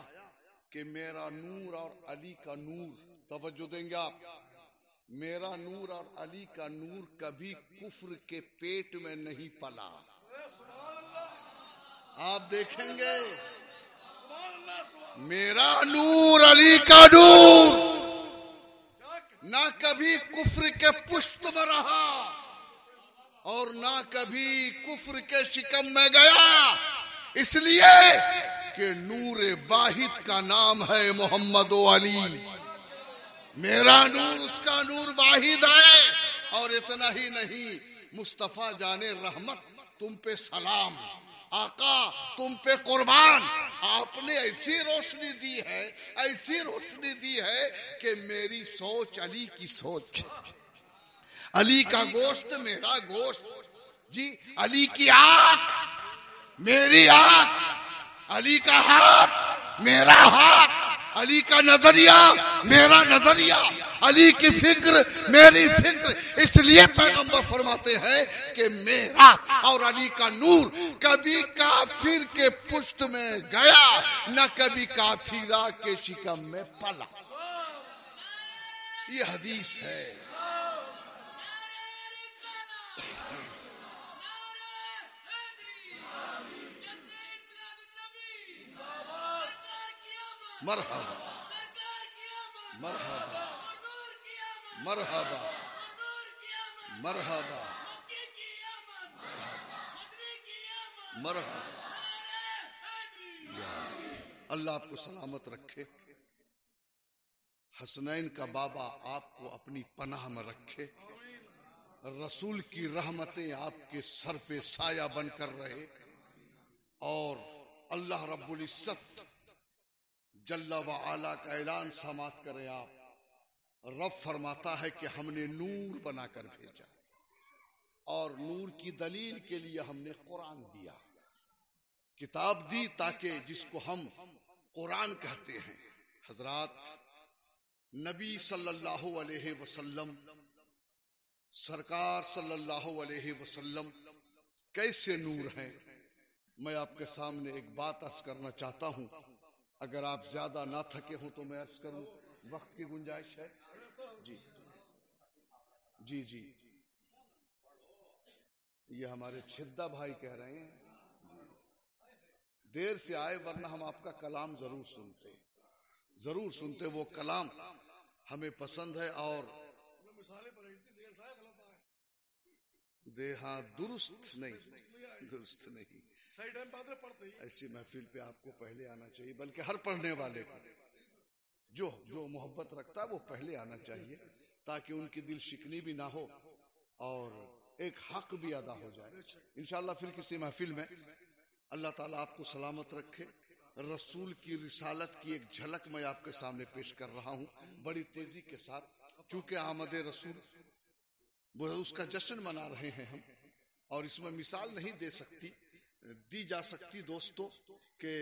कि मेरा नूर और अली का नूर, तवज्जो देंगे आप, मेरा नूर और अली का नूर कभी कुफ्र के पेट में नहीं पला। आप देखेंगे, मेरा नूर अली का नूर ना कभी कुफ्र के पुष्ट में रहा और ना कभी कुफ्र के शिकम में गया, इसलिए कि नूर वाहिद का नाम है मोहम्मद अली। मेरा नूर उसका नूर वाहिद है। और इतना ही नहीं, मुस्तफा जाने रहमत तुम पे सलाम, आका तुम पे कुर्बान, आपने ऐसी रोशनी दी है, ऐसी रोशनी दी है कि मेरी सोच अली की सोच, अली का गोश्त मेरा गोश्त, जी अली की आंख मेरी आंख, अली का हाथ मेरा हाथ, अली का नजरिया मेरा नजरिया, अली की फिक्र मेरी फिक्र। इसलिए पैगंबर फरमाते हैं कि मेरा और अली का नूर कभी काफिर के पुष्ट में गया, न कभी काफिरा के शिकम में पला। ये हदीस है। मरहबा मरहबा मरहबा मरहबा मरहबा। अल्लाह आपको सलामत रखे, हसनैन का बाबा आपको अपनी पनाह में रखे, रसूल की रहमतें आपके सर पे साया बनकर रहे, और अल्लाह रब्बुल इज्जत जल्ला व आला का ऐलान समात करें। आप रब फरमाता है कि हमने नूर बनाकर भेजा, और नूर की दलील के लिए हमने कुरान दिया, किताब दी, ताकि जिसको हम कुरान कहते हैं। हजरात, नबी सल्लल्लाहु अलैहि वसल्लम, सरकार सल्लल्लाहु अलैहि वसल्लम कैसे नूर हैं, मैं आपके सामने एक बात अर्ज करना चाहता हूं। अगर आप ज्यादा ना थके हो तो मैं अर्ज करूं, वक्त की गुंजाइश है? जी जी जी, ये हमारे छिद्दा भाई कह रहे हैं देर से आए, वरना हम आपका कलाम जरूर सुनते। वो कलाम हमें पसंद है। और हाँ, दुरुस्त नहीं, ऐसी महफिल पे आपको पहले आना चाहिए, बल्कि हर पढ़ने वाले को जो मोहब्बत रखता है वो पहले आना चाहिए, ताकि उनकी दिल शिकनी भी ना हो और एक हक भी अदा हो जाए। इंशाअल्लाह फिर किसी महफिल में अल्लाह ताला आपको सलामत रखे। रसूल की रिसालत की एक झलक मैं आपके सामने पेश कर रहा हूँ बड़ी तेजी के साथ, चूंकि आमद रसूल वो उसका जश्न मना रहे हैं हम, और इसमें मिसाल नहीं दी जा सकती दोस्तों कि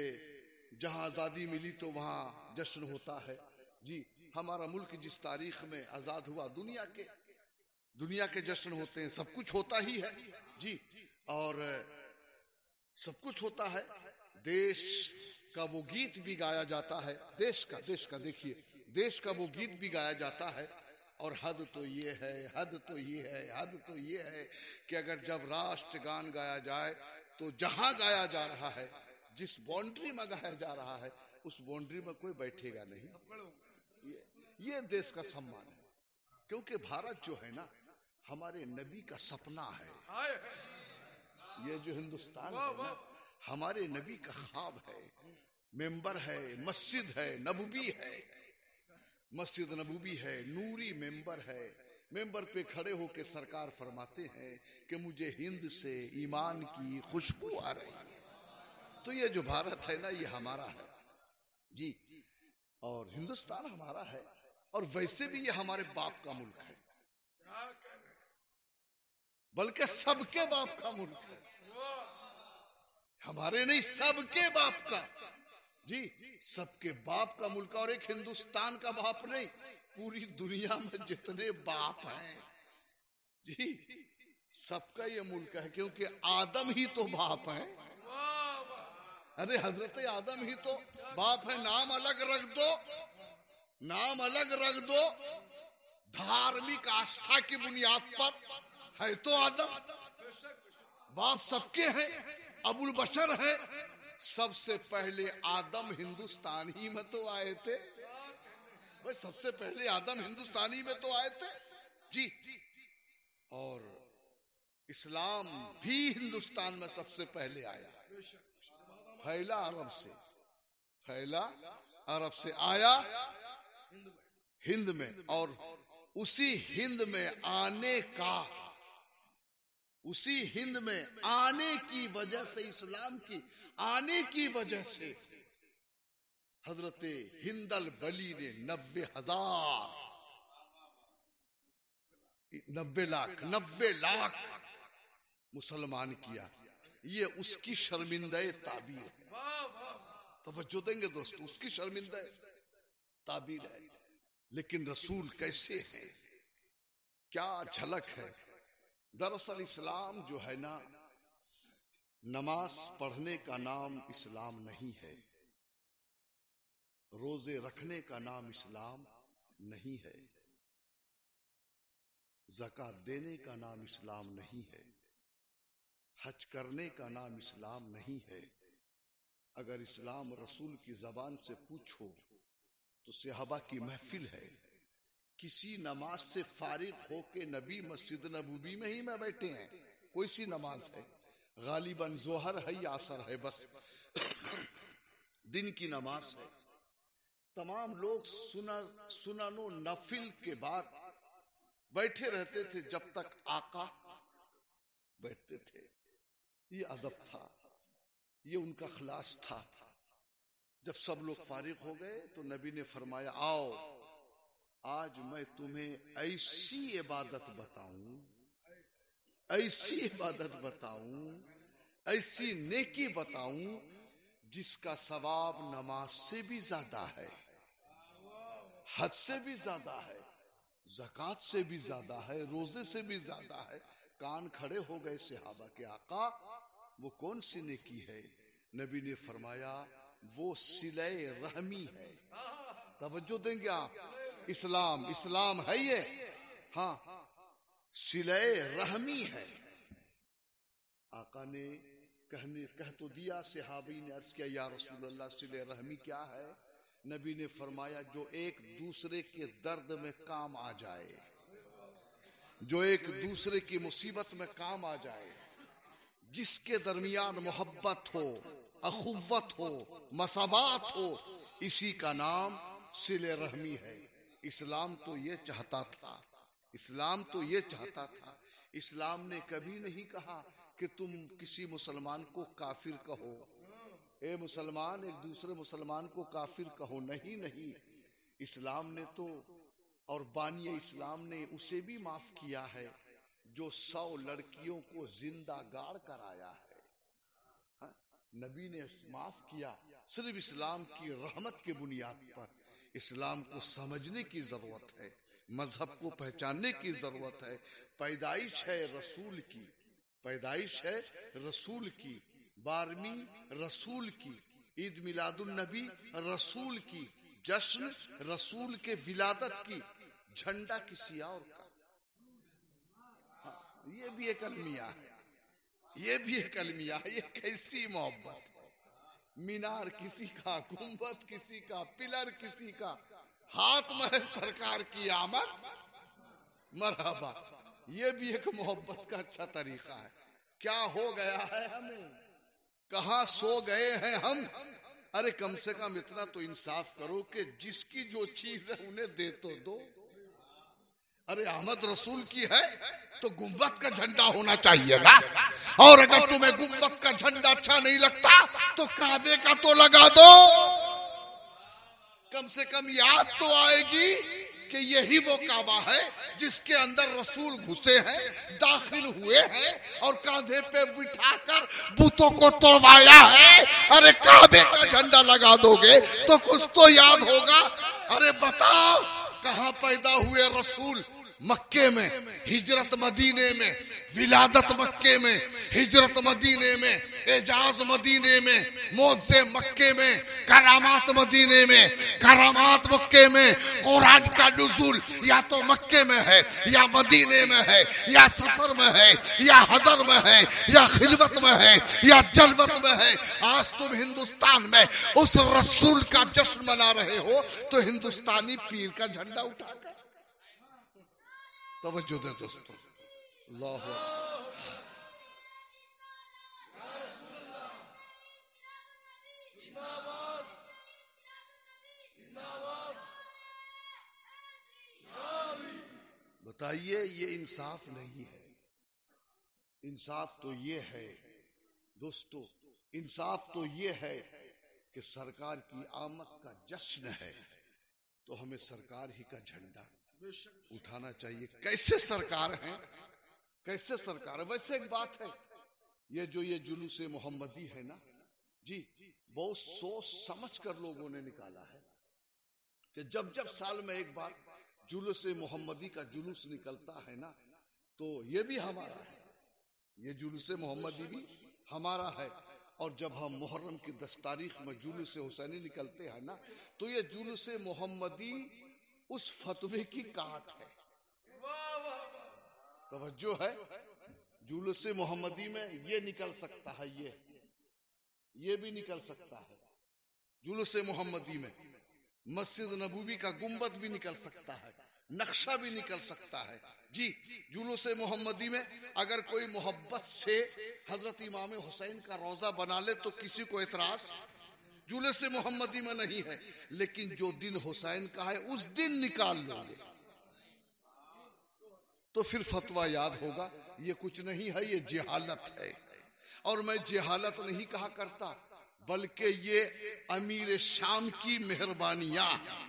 जहां आजादी मिली तो वहां जश्न होता है। जी, हमारा मुल्क जिस तारीख में आजाद हुआ, दुनिया के जश्न होते हैं, सब कुछ होता ही है जी, और सब कुछ होता है। देश का वो गीत भी गाया जाता है, देश का देखिए, देश का वो गीत भी गाया जाता है। और हद तो ये है कि अगर जब राष्ट्रगान गाया जाए तो जहां गाया जा रहा है, जिस बाउंड्री में गाया जा रहा है, उस बाउंड्री में कोई बैठेगा नहीं। ये देश का सम्मान है, क्योंकि भारत जो है ना, हमारे नबी का सपना है। ये जो हिंदुस्तान है ना, हमारे नबी का ख्वाब है, मेंबर है, मस्जिद नबूवी है, नूरी मेंबर है। मेंबर पे खड़े होके सरकार फरमाते हैं कि मुझे हिंद से ईमान की खुशबू आ रही है। तो ये जो भारत है ना, ये हमारा है जी, और हिंदुस्तान हमारा है, और वैसे भी ये हमारे बाप का मुल्क है, बल्कि सबके बाप का मुल्क है, हमारे नहीं, सबके बाप का जी, सबके बाप का मुल्क। और एक हिंदुस्तान का बाप नहीं, पूरी दुनिया में जितने बाप हैं जी, सबका ये मुल्क है, क्योंकि आदम ही तो बाप है। अरे हजरत आदम ही तो बाप है। नाम अलग रख दो, धार्मिक आस्था की बुनियाद पर है तो आदम, बाप सबके हैं, अबुल बशर है। सबसे पहले आदम हिंदुस्तान ही में तो आए थे भाई, सबसे पहले आदम हिंदुस्तानी में तो आए थे जी, और इस्लाम भी हिंदुस्तान में सबसे पहले आया, फैला अरब से आया हिंद में, और उसी हिंद में आने की वजह से, इस्लाम की आने की वजह से हजरत हिंदल वली ने 90 लाख मुसलमान किया। ये उसकी शर्मिंदे ताबीर है, तवज्जो देंगे दोस्तों, उसकी शर्मिंदे ताबीर है। लेकिन रसूल कैसे हैं, क्या झलक है। दरअसल इस्लाम जो है ना, नमाज पढ़ने का नाम इस्लाम नहीं है, रोजे रखने का नाम इस्लाम नहीं है, ज़कात देने का नाम इस्लाम नहीं है, हज करने का नाम इस्लाम नहीं है। अगर इस्लाम रसूल की जबान से पूछो तो सहाबा की महफिल है, किसी नमाज से फारिग होके नबी मस्जिद नबूवी में ही में बैठे हैं, कोई सी नमाज है, गालिबन जोहर है या असर है, बस दिन की नमाज है। तमाम लोग सुननो नफिल के बाद बैठे रहते थे जब तक आका बैठते थे। ये अदब था, ये उनका खलास था। जब सब लोग फारिग हो गए तो नबी ने फरमाया, आओ आज मैं तुम्हें ऐसी इबादत बताऊं ऐसी इबादत बताऊं, ऐसी नेकी बताऊं जिसका सवाब नमाज से भी ज्यादा है, हज से भी ज्यादा है, ज़कात से भी ज्यादा है, रोजे से भी ज्यादा है। कान खड़े हो गए सहाबा के, आका वो कौन सी नेकी है? नबी ने फरमाया वो सिले रहमी है। तवज्जो देंगे आप, इस्लाम, इस्लाम है ये, हाँ सिले रहमी है। आका ने कह तो दिया, सहाबी ने अर्ज किया या रसूल अल्लाह सिले रहमी क्या है? नबी ने फरमाया जो एक दूसरे के दर्द में काम आ जाए, जो एक दूसरे की मुसीबत में काम आ जाए, जिसके दरमियान मोहब्बत हो, अखुव्वत हो, मसाबात हो, इसी का नाम सिले रहमी है। इस्लाम तो ये चाहता था, इस्लाम तो ये चाहता था। इस्लाम ने कभी नहीं कहा कि तुम किसी मुसलमान को काफिर कहो, ए मुसलमान एक दूसरे मुसलमान को काफिर कहो, नहीं नहीं। इस्लाम ने तो, और बानी इस्लाम ने उसे भी माफ किया है जो 100 लड़कियों को जिंदा गाड़ कर आया है। हा? नबी ने माफ किया। सिर्फ इस्लाम की रहमत के बुनियाद पर। इस्लाम को समझने की जरूरत है, मजहब को पहचानने की जरूरत है। पैदाइश है रसूल की, पैदाइश है रसूल की, 12वीं रसूल की, ईद मिलादुन नबी रसूल की, जश्न रसूल के विलादत की, झंडा किसी और का। हाँ, ये भी एक अलमिया है, ये भी एक अलमिया है। ये कैसी मोहब्बत! मीनार किसी का, गुंबद किसी का, पिलर किसी का, हाथ में है सरकार की आमद, मरहबा। ये भी एक मोहब्बत का अच्छा तरीका है। क्या हो गया है हमें, कहां सो गए हैं हम? अरे कम से कम इतना तो इंसाफ करो कि जिसकी जो चीज है उन्हें दे तो दो। अरे अहमद रसूल की है तो गुंबद का झंडा होना चाहिए ना। और अगर तुम्हें गुंबद का झंडा अच्छा नहीं लगता तो काबे का तो लगा दो। कम से कम याद तो आएगी कि यही वो काबा है जिसके अंदर रसूल घुसे हैं, दाखिल हुए हैं और कांधे पे बिठाकर बुतों को तोड़वाया है। अरे काबे का झंडा लगा दोगे तो कुछ तो याद होगा। अरे बताओ कहां पैदा हुए रसूल? मक्के में, हिजरत मदीने में, विलादत मक्के में, हिजरत मदीने में, एजाज मदीने में, मोज़े मक्के में, करामात मदीने में, करामात मक्के में। कुरान का नुज़ूल या तो मक्के में है, या मदीने में है, या सफर में है, या हजर में है, या खिलवत में है, या जलवत में है। आज तुम हिंदुस्तान में उस रसूल का जश्न मना रहे हो तो हिंदुस्तानी पीर का झंडा उठाकर। तवज्जो दे दोस्तों, अल्लाह बताइए, ये इंसाफ नहीं है। इंसाफ तो ये है दोस्तों, इंसाफ तो ये है कि सरकार की आमद का जश्न है तो हमें सरकार ही का झंडा उठाना चाहिए। कैसे सरकार है, कैसे सरकार है? वैसे एक बात है, ये जो ये जुलूस मोहम्मदी है ना जी, बहुत सोच समझ कर लोगों ने निकाला है कि जब जब साल में एक बार जुलूस मोहम्मदी का जुलूस निकलता है ना, तो ये भी हमारा है, ये जुलूस मोहम्मदी भी हमारा है। और जब हम मुहर्रम की 10 तारीख में जुलूस हुसैनी निकलते हैं ना, तो ये जुलूस मोहम्मदी उस फतवे की काट है। तवज्जो है, जुलूस मोहम्मदी में ये निकल सकता है, ये भी निकल सकता है। जुलूस मोहम्मदी में मस्जिद नबवी का गुंबद भी निकल सकता है, नक्शा भी निकल सकता है जी। जुलूस मोहम्मदी में अगर कोई मोहब्बत से हजरत इमाम हुसैन का रोजा बना ले तो किसी को एतराज जुलूस मोहम्मदी में नहीं है। लेकिन जो दिन हुसैन का है उस दिन निकाल लोगे तो फिर फतवा याद होगा। ये कुछ नहीं है, ये जिहालत है। और मैं जिहालत नहीं कहा करता, बल्कि ये अमीर शाम की मेहरबानियां है,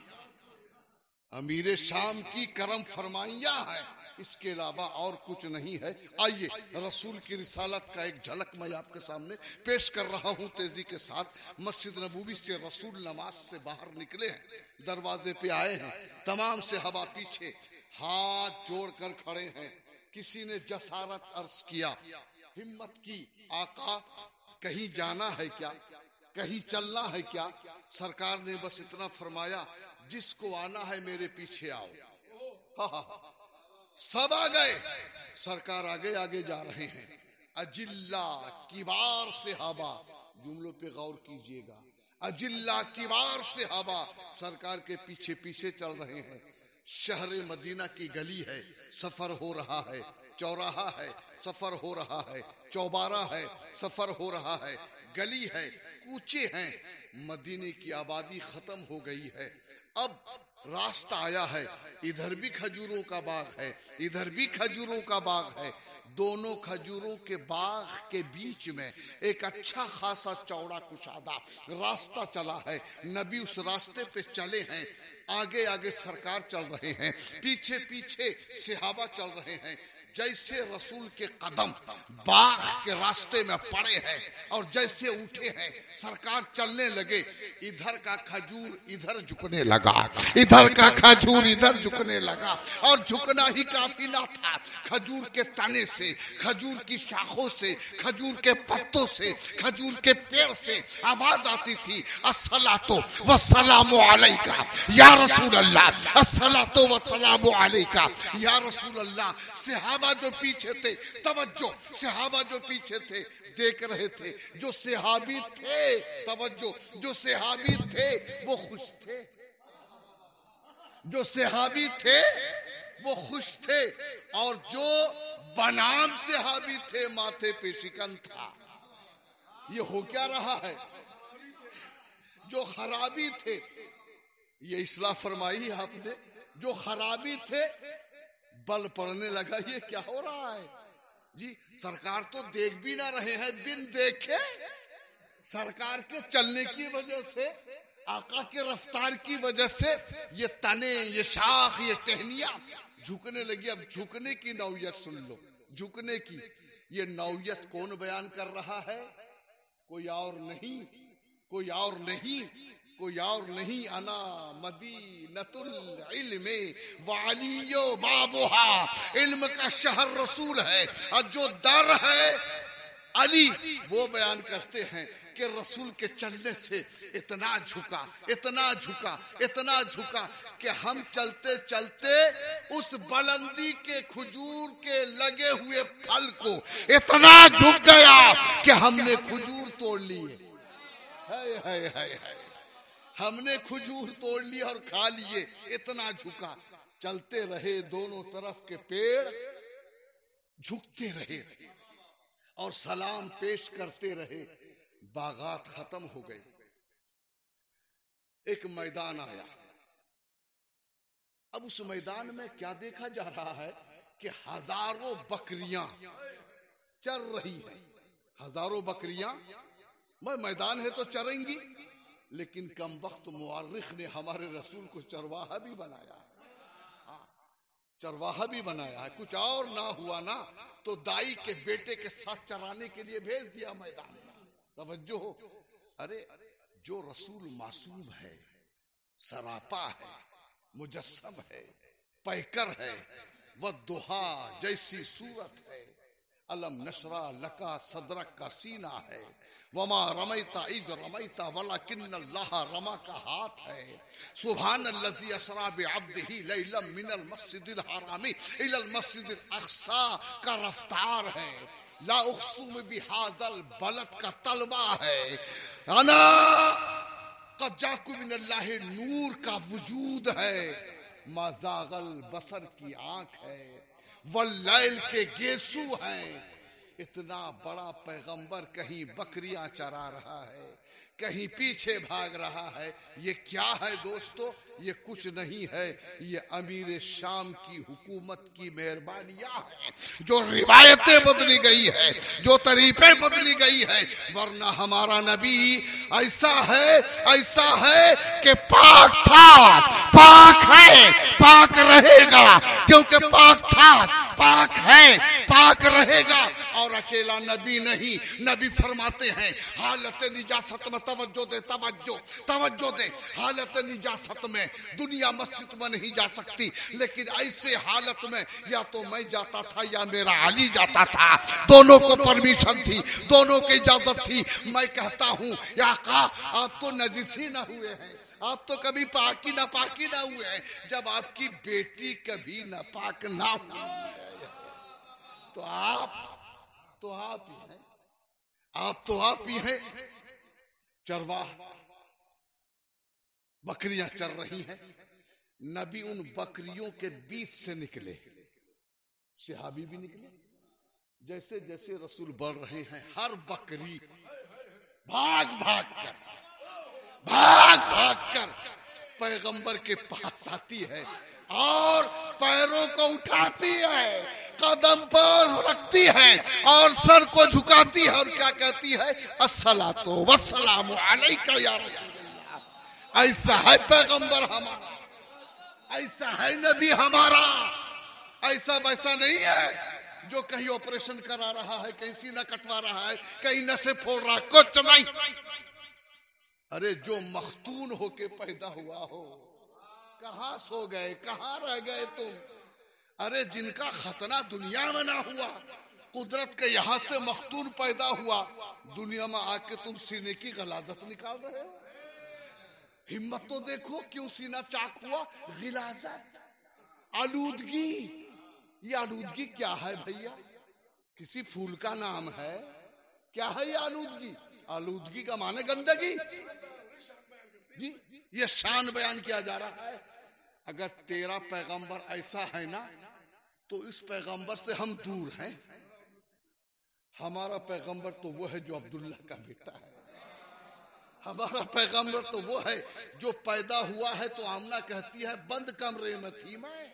अमीर शाम की करम फरमाइयां है। इसके अलावा और कुछ नहीं है। आइए रसूल की रिसालत का एक झलक मैं आपके सामने पेश कर रहा हूं तेजी के साथ। मस्जिद नबूवी से रसूल नमाज से बाहर निकले हैं, दरवाजे पे आए हैं, तमाम सहाबा पीछे हाथ जोड़कर खड़े हैं। किसी ने जसारत अर्ज किया, हिम्मत की, आका कहीं जाना है क्या, कहीं चलना है क्या? सरकार ने बस इतना फरमाया, जिसको आना है मेरे पीछे आओ। सब आ गए, सरकार आगे आगे जा रहे हैं। अजिल्ला किबार सहाबा, जुमलों पे गौर कीजिएगा, अजिल्ला किबार सहाबा सरकार के पीछे पीछे चल रहे हैं। शहर मदीना की गली है, सफर हो रहा है, चौराहा है, सफर हो रहा है, चौबारा है, सफर हो रहा है, गली है, कूचे हैं। मदीने की आबादी खत्म हो गई है। अब रास्ता आया है, इधर भी खजूरों का बाग है, इधर भी खजूरों का बाग है। दोनों खजूरों के बाग के बीच में एक अच्छा खासा चौड़ा कुशादा रास्ता चला है। नबी उस रास्ते पे चले हैं, आगे आगे सरकार चल रहे हैं, पीछे पीछे सहाबा चल रहे हैं। जैसे रसूल के कदम बाग के रास्ते में पड़े हैं और जैसे उठे हैं, सरकार चलने लगे, इधर का खजूर इधर झुकने लगा, इधर का खजूर इधर झुकने लगा। और झुकना ही काफी ना था, खजूर के तने से, खजूर की शाखों से, खजूर के पत्तों से, खजूर के पेड़ से आवाज आती थी, अस्सलातो वस्सलामु अलैका या रसूल अल्लाह, अस्सलातो वस्सलामु अलैका या रसूल अल्लाह। सहाबा जो पीछे थे, तवज्जो, सहाबा जो पीछे थे देख रहे थे। जो सहाबी थे, तवज्जो, जो सहाबी थे वो खुश थे, जो सहाबी थे वो खुश थे। और जो बनाम सहाबी थे माथे पे शिकन था। ये हो क्या रहा है? जो खराबी थे, ये इस्लाह फरमाई आपने, जो खराबी थे बल पड़ने लगा। ये क्या हो रहा है जी? सरकार तो देख भी ना रहे हैं, बिन देखे सरकार के चलने की वजह से, आका के रफ्तार की वजह से ये तने, ये शाख, ये टहनियां झुकने लगी। अब झुकने की नौयत सुन लो, झुकने की ये नौयत कौन बयान कर रहा है? कोई और नहीं, कोई और नहीं, कोई और नहीं। अना मदीनतुल इल्मे वालियो बाबुहा, इल्म का शहर रसूल है और जो दर है अली। वो बयान करते हैं कि रसूल के चलने से इतना झुका, इतना झुका, इतना झुका कि हम चलते चलते उस बुलंदी के खजूर के लगे हुए फल को इतना झुक गया कि हमने खजूर तोड़ लिए। हाय हाय हाय हाय, हमने खजूर तोड़ लिए और खा लिए, इतना झुका। चलते रहे, दोनों तरफ के पेड़ झुकते रहे और सलाम पेश करते रहे। बागात खत्म हो गए, एक मैदान आया। अब उस मैदान में क्या देखा जा रहा है कि हजारों बकरियां चर रही हैं, हजारों बकरियां। मैदान है तो चरेंगी, लेकिन कम वक्त मुअर्रिख ने हमारे रसूल को चरवाहा भी बनाया, चरवाहा भी बनाया है। कुछ और ना हुआ ना तो दाई के बेटे के साथ चराने के लिए भेज दिया मैदान में। तवज्जो हो, अरे जो रसूल मासूम है, सरापा है, मुजस्सम है, पैकर है, वद्दुहा जैसी सूरत है, अलम नशरा लका सदरक का सीना है, वमा रमैता इज रमैता वलाकिन्नल्लाह रमा का हाथ है। सुभानल्लज़ी असरा बिअब्दिही लैलम मिनल मस्जिदिल हरामी इलल मस्जिदिल अक़सा का रफ्तार है। ला उक़सिमु बिहाज़ल बलद का तलवा है। अना क़द जाअकुम मिनल्लाहि नूर का वजूद है। मा ज़ाग़ल बसर की आंख है, वल्लैल के गेसू हैं। इतना बड़ा पैगंबर कहीं बकरियां चरा रहा है, कहीं पीछे भाग रहा है। ये क्या है दोस्तों? ये कुछ नहीं है, ये अमीर शाम की हुकूमत की मेहरबानियां है, जो रिवायतें बदली गई है, जो तरीके बदली गई है। वरना हमारा नबी ऐसा है कि पाक था, पाक है, पाक रहेगा, क्योंकि पाक था, पाक है, पाक रहेगा। और अकेला नबी नहीं, नबी फरमाते हैं हालत निजासत में तवज्जो दे। हालत निजासत में दुनिया मस्जिद में नहीं जा सकती, लेकिन ऐसे हालत में या तो मैं जाता था या मेरा अली जाता था। दोनों को परमिशन थी, दोनों की इजाजत थी। मैं कहता हूँ या आका, आप तो नजिसी ना हुए हैं, आप तो कभी पाकी ना हुए हैं। जब आपकी बेटी कभी नापाक ना हुई है, तो आप ही हैं। चरवाह बकरियां चर रही हैं, नबी उन बकरियों के बीच से निकले, सहाबी भी निकले। जैसे जैसे रसूल बढ़ रहे हैं, हर बकरी भाग कर पैगंबर के पास आती है और पैरों को उठाती है, कदम पर रखती है और सर को झुकाती है और क्या कहती है? अस्सलातु वस्सलामु अलैका या रसूलल्लाह। ऐसा है पैगंबर हमारा, ऐसा है नबी हमारा। ऐसा वैसा नहीं है जो कहीं ऑपरेशन करा रहा है, कहीं सीना कटवा रहा है, कहीं नसें फोड़ रहा है, कुछ नहीं। अरे जो मख्तून होके पैदा हुआ हो, कहां सो गए, कहां रह गए तुम? अरे जिनका खतना दुनिया में ना हुआ, कुदरत के यहां से मख्तून पैदा हुआ, दुनिया में आके तुम सीने की गलाजत निकाल रहे हो। हिम्मत तो देखो, क्यों सीना चाक हुआ? गिलाजत, आलूदगी। ये आलूदगी क्या है भैया? किसी फूल का नाम है? क्या है ये आलूदगी? आलूदगी का माने गंदगी जी। ये शान बयान किया जा रहा है। अगर तेरा पैगंबर ऐसा है ना, तो इस पैगंबर से हम दूर हैं। हमारा पैगंबर तो वो है जो अब्दुल्ला का बेटा है। हमारा पैगंबर तो वो है जो पैदा हुआ है तो आमना कहती है बंद कमरे में थी मैं।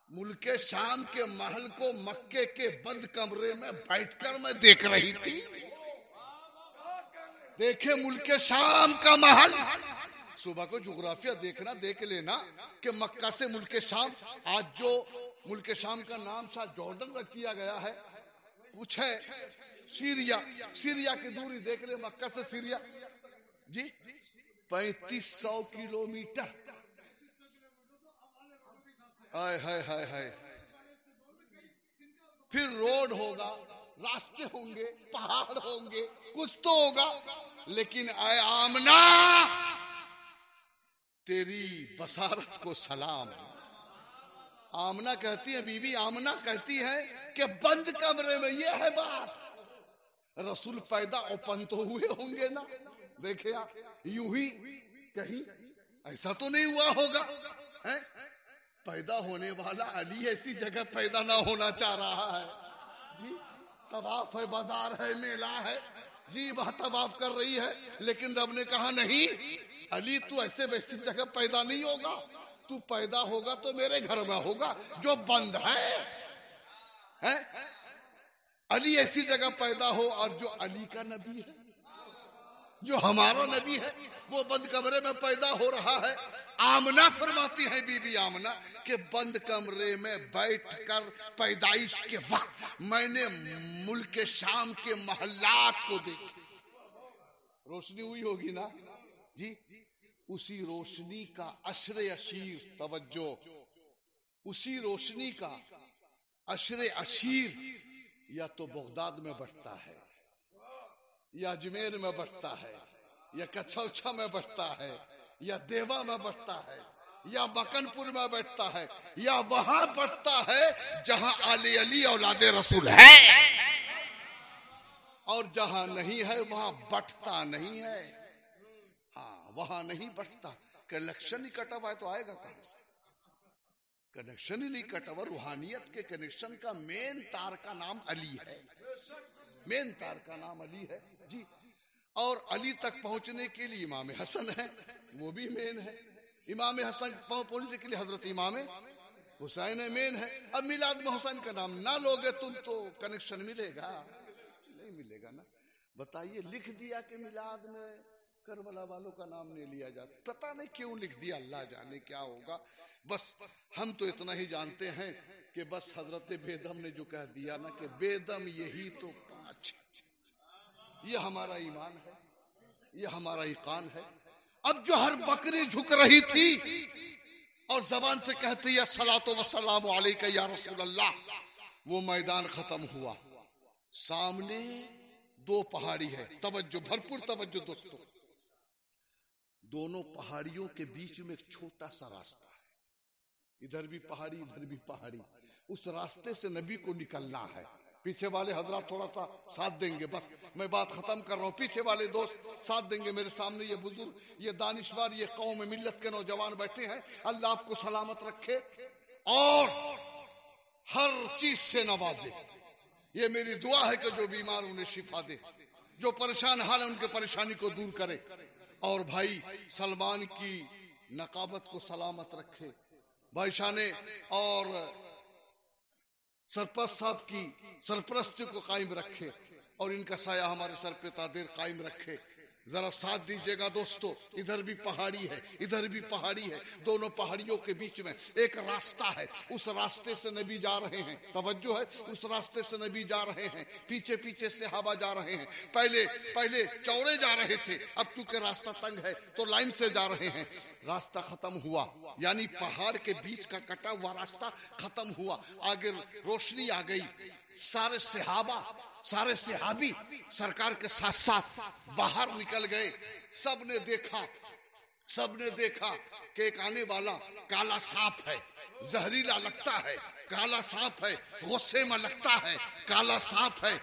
मुल्के शाम के महल को मक्के के बंद कमरे में बैठकर मैं देख रही थी। देखे मुल्के शाम का महल। सुबह को जुग्राफिया देखना, देख लेना कि मक्का से मुल्के शाम, आज जो मुल्के शाम का नाम शायद जॉर्डन रख दिया गया है, कुछ है सीरिया की दूरी देख ले, मक्का से सीरिया जी 3500 किलोमीटर। हाय हाय हाय हाय। फिर रोड होगा, रास्ते होंगे, पहाड़ होंगे, कुछ तो होगा, लेकिन आए आमना तेरी बसारत को सलाम। आमना कहती है, बीबी आमना कहती है कि बंद कमरे में ये है बात। रसूल पैदा ओपन तो हुए होंगे ना, देखे आप, यूं ही कहीं ऐसा तो नहीं हुआ होगा है? पैदा होने वाला अली ऐसी जगह पैदा ना होना चाह रहा है जी। तवाफ है, बाजार है, मेला है जी, वह तवाफ कर रही है, लेकिन रब ने कहा नहीं अली तू ऐसे वैसी जगह पैदा नहीं होगा, तू पैदा होगा तो मेरे घर में होगा जो बंद है? अली ऐसी जगह पैदा हो और जो अली का नबी है, जो हमारा नबी है, वो बंद कमरे में पैदा हो रहा है। आमना फरमाती है, बीबी आमना, कि बंद कमरे में बैठकर पैदाइश के वक्त मैंने मुल्क शाम के महल्लात को देखी। रोशनी हुई होगी ना जी, उसी रोशनी का अशरे अशीर, तवज्जो, उसी रोशनी का अशरे अशीर या तो बगदाद में बढ़ता है, या अजमेर में बढ़ता है, या कछौछा में बढ़ता है, या देवा में बढ़ता है, या मकनपुर में बैठता है, या वहां बढ़ता है जहां आले अली औलादे रसूल है, और जहां नहीं है वहां बढ़ता नहीं है। हाँ, वहां नहीं बढ़ता। कनेक्शन ही कटा हुआ है तो आएगा कहां से? कनेक्शन ही नहीं कटा हुआ। रूहानियत के कनेक्शन का मेन तार का नाम अली है, मेन तार का नाम अली है जी। और अली तक पहुंचने के लिए इमाम हसन है, वो भी मेन है। इमाम हसन पहुंचने के लिए हजरत इमाम हुसैन मेन है। अब मिलाद में हुसैन का नाम ना लोगे तुम तो कनेक्शन मिलेगा नहीं मिलेगा ना। बताइए, लिख दिया कि मिलाद में करबला वालों का नाम नहीं लिया जा सकता, पता नहीं क्यों लिख दिया, अल्लाह जाने क्या होगा। बस हम तो इतना ही जानते हैं कि बस हजरत बेदम ने जो कह दिया ना कि बेदम यही तो 5, ये हमारा ईमान है, ये हमारा ईकान है। अब जो हर बकरी झुक रही थी और जबान से कहती है सलातो व सलाम अलैका या रसूल अल्लाह, वो मैदान खत्म हुआ। सामने 2 पहाड़ी है, तवज्जो, भरपूर तवज्जो दोस्तों। दोनों पहाड़ियों के बीच में एक छोटा सा रास्ता है, इधर भी पहाड़ी इधर भी पहाड़ी। उस रास्ते से नबी को निकलना है। पीछे वाले हजरात थोड़ा सा साथ देंगे, बस मैं बात खत्म कर रहा हूँ। पीछे वाले दोस्त साथ देंगे। मेरे सामने ये बुजुर्ग, ये दानिश्वर, ये कौम मिल्लत के नौजवान बैठे हैं। अल्लाह आपको सलामत रखे और हर चीज से नवाजे। ये मेरी दुआ है कि जो बीमार उन्हें शिफा दे, जो परेशान हाल है उनके परेशानी को दूर करे। और भाई सलमान की नकाबत को सलामत रखे, भाई शाने और सरपंच साहब की सरपरस्ती को कायम रखे और इनका साया हमारे सर पे तादेर कायम रखे। जरा साथ दीजिएगा दोस्तों। इधर भी पहाड़ी है इधर भी पहाड़ी है, दोनों पहाड़ियों के बीच में एक रास्ता है। उस रास्ते से नबी जा रहे हैं, तवज्जो है, उस रास्ते से नबी जा रहे हैं। पीछे पीछे सहाबा जा रहे हैं। पहले चौड़े जा रहे थे, अब चूंकि रास्ता तंग है तो लाइन से जा रहे हैं। रास्ता खत्म हुआ, यानी पहाड़ के बीच का कटा हुआ रास्ता खत्म हुआ। आगे रोशनी आ गई। सारे सहाबा सारे सहाबी सरकार के साथ साथ बाहर निकल गए। सबने देखा कि एक आने वाला काला सांप है, जहरीला लगता है, काला सांप है, गुस्से में लगता है, काला सांप है,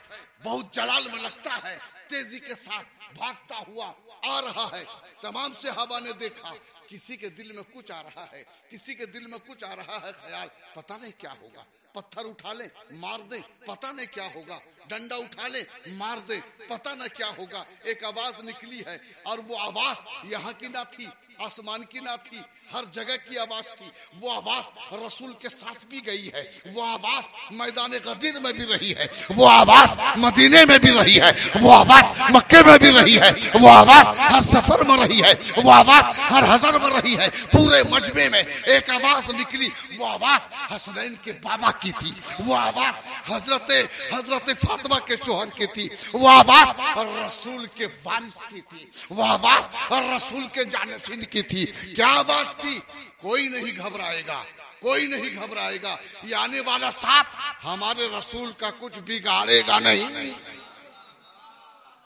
बहुत जलाल में लगता है, तेजी के साथ भागता हुआ आ रहा है। तमाम सहाबा ने देखा, किसी के दिल में कुछ आ रहा है, किसी के दिल में कुछ आ रहा है ख्याल, पता नहीं क्या होगा। पत्थर उठा ले मार दे, पता नहीं क्या होगा। डंडा उठा ले मार दे, पता न क्या होगा। एक आवाज निकली है और वो आवाज यहाँ की ना थी, आसमान की ना थी, हर जगह की आवाज थी। वो आवाज रसूल के साथ भी गई है, वो आवाज मैदान गदीर में भी रही है, वो आवाज मदीने में भी रही है, वो आवाज मक्के में भी रही है, वो आवाज हर सफर में रही है, वो आवाज हर हजर में रही है। पूरे मजमे में एक आवाज निकली, वो आवाज हसनैन के बाबा की थी, वो आवाज हजरत फातिमा के शोहर की थी, वो आवाज रसूल के वारिस की थी, वो आवाज रसूल के जानशीन की थी। क्या आवाज थी? कोई नहीं घबराएगा, कोई नहीं घबराएगा, ये आने वाला सांप हमारे रसूल का कुछ बिगाड़ेगा नहीं।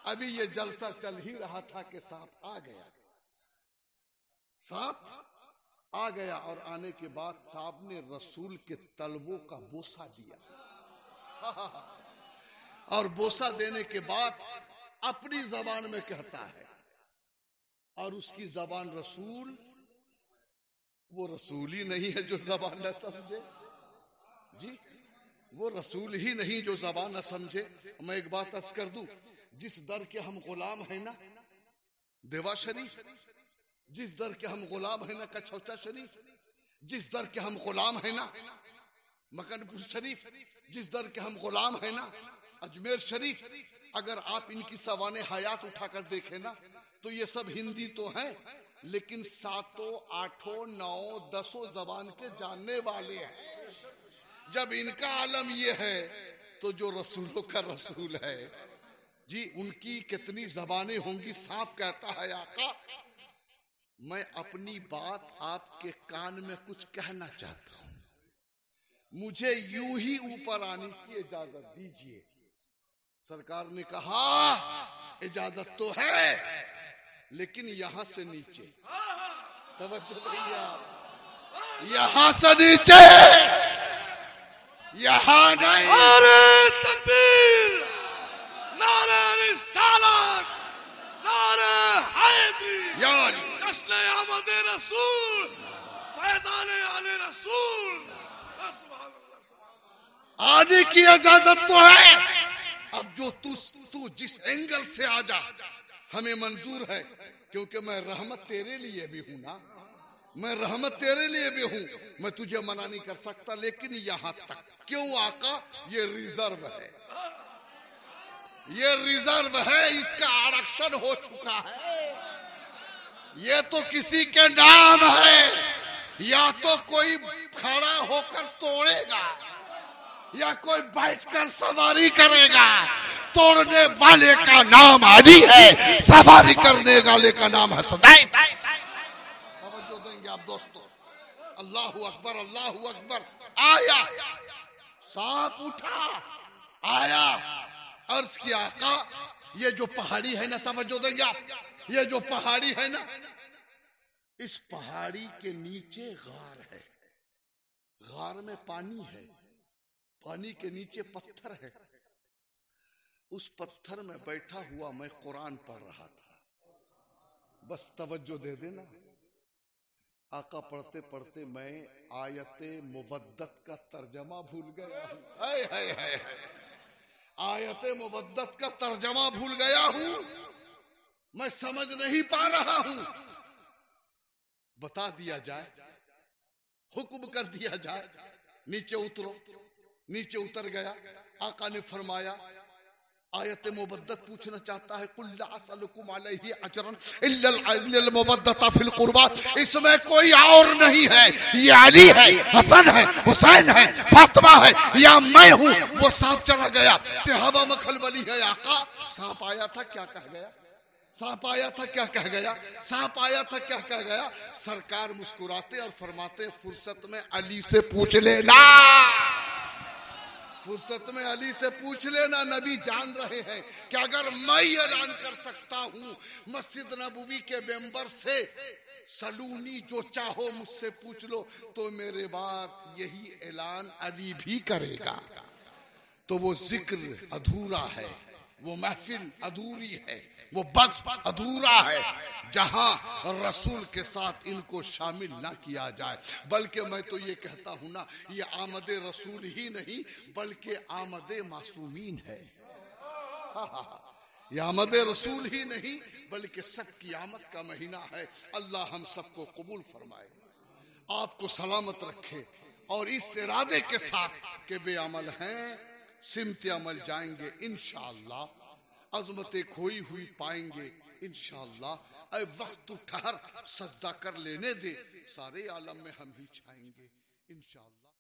अभी ये जलसा चल ही रहा था कि सांप आ गया। सांप आ गया और आने के बाद सांप ने रसूल के तलवों का बोसा दिया और बोसा देने के बाद अपनी जबान में कहता है, और उसकी जबान रसूल, वो रसूल ही नहीं है जो जबान न समझे जी, वो रसूल ही नहीं जो जबान न समझे। मैं एक बात अर्ज कर दूं, जिस दर के हम गुलाम है ना देवा शरीफ, जिस दर के हम गुलाम है ना कछौचा शरीफ, जिस दर के हम गुलाम है ना मकनपुर शरीफ, जिस दर के हम गुलाम है ना अजमेर शरीफ, अगर आप इनकी सवाने हयात उठाकर देखें ना तो ये सब हिंदी तो हैं, लेकिन 7, 8, 9, 10 जबान के जानने वाले हैं। जब इनका आलम ये है तो जो रसूलों का रसूल है जी, उनकी कितनी जबानें होंगी। सांप कहता है, आका मैं अपनी बात आपके कान में कुछ कहना चाहता हूं, मुझे यूं ही ऊपर आने की इजाजत दीजिए। सरकार ने कहा इजाजत तो है, लेकिन यहां से नीचे, तवज्जो भैया, यहां से नीचे, यहां नहीं। नारे तकबीर, नारे रिसालत, नारे हैदरी, यानी जश्न आमद रसूल, फैजान आने रसूल। आने की इजाजत तो है। अब जो तू जिस एंगल से आ जा, हमें मंजूर है, क्योंकि मैं रहमत तेरे लिए भी हूं ना, मैं रहमत तेरे लिए भी हूं, मैं तुझे मना नहीं कर सकता। लेकिन यहां तक क्यों आका? ये रिजर्व है, ये रिजर्व है, इसका आरक्षण हो चुका है। ये तो किसी के नाम है, या तो कोई खड़ा होकर तोड़ेगा या कोई बैठकर सवारी करेगा। तोड़ने वाले का नाम अली है, सवारी करने वाले का नाम है सुनाई। तवज्जो देंगे आप दोस्तों। अल्लाहु अकबर, अल्लाहु अकबर। आया सांप उठा, आया, अर्ज किया आका ये जो पहाड़ी है ना, तवज्जो देंगे आप, ये जो पहाड़ी है ना, इस पहाड़ी के नीचे गार है, गार में पानी है, पानी के नीचे पत्थर है। उस पत्थर में बैठा हुआ मैं कुरान पढ़ रहा था। बस तवज्जो दे देना। आका पढ़ते पढ़ते मैं आयते मुवद्दत का तर्जमा भूल गया। हाय हाय हाय, आयते मुवद्दत का तर्जमा भूल गया हूं, मैं समझ नहीं पा रहा हूं। बता दिया जाए, हुक्म कर दिया जाए, नीचे उतरो। नीचे उतर गया। आका ने फरमाया, आयत मुबद्दत पूछना चाहता है, कुल ला असलुकुम अलैहि अजरन इल्लल मुबद्दत फिल कुर्बा। इसमें कोई और नहीं है, ये अली है, हसन है, हुसैन है, फातिमा है, या मैं हूं। वो सांप चला गया, सहाबा में खलबली है। आका सांप आया था, क्या कह गया? सांप आया था, क्या कह गया? सांप आया था, क्या कह गया? सरकार मुस्कुराते और फरमाते, फुर्सत में अली से पूछ लेना, फुर्सत में अली से पूछ लेना। नबी जान रहे हैं कि अगर मैं ऐलान कर सकता हूं मस्जिद नबवी के मेंबर से, सलूनी जो चाहो मुझसे पूछ लो, तो मेरे बाद यही ऐलान अली भी करेगा। तो वो जिक्र अधूरा है, वो महफिल अधूरी है, वो बस अधूरा है जहां रसूल के साथ इनको शामिल ना किया जाए। बल्कि मैं तो ये कहता हूं ना, ये आमदे रसूल ही नहीं बल्कि आमदे मासूमीन है। ये आमदे रसूल ही नहीं बल्कि सब की आमद का महीना है। अल्लाह हम सबको कबूल फरमाए, आपको सलामत रखे, और इस इरादे के साथ के बेअमल हैं, सिमत अमल जाएंगे इंशाअल्लाह, अज़मतें खोई हुई पाएंगे इंशाअल्लाह। ऐ वक्त ठहर, सजदा कर लेने दे, सारे आलम में हम ही छाएंगे इंशाअल्लाह।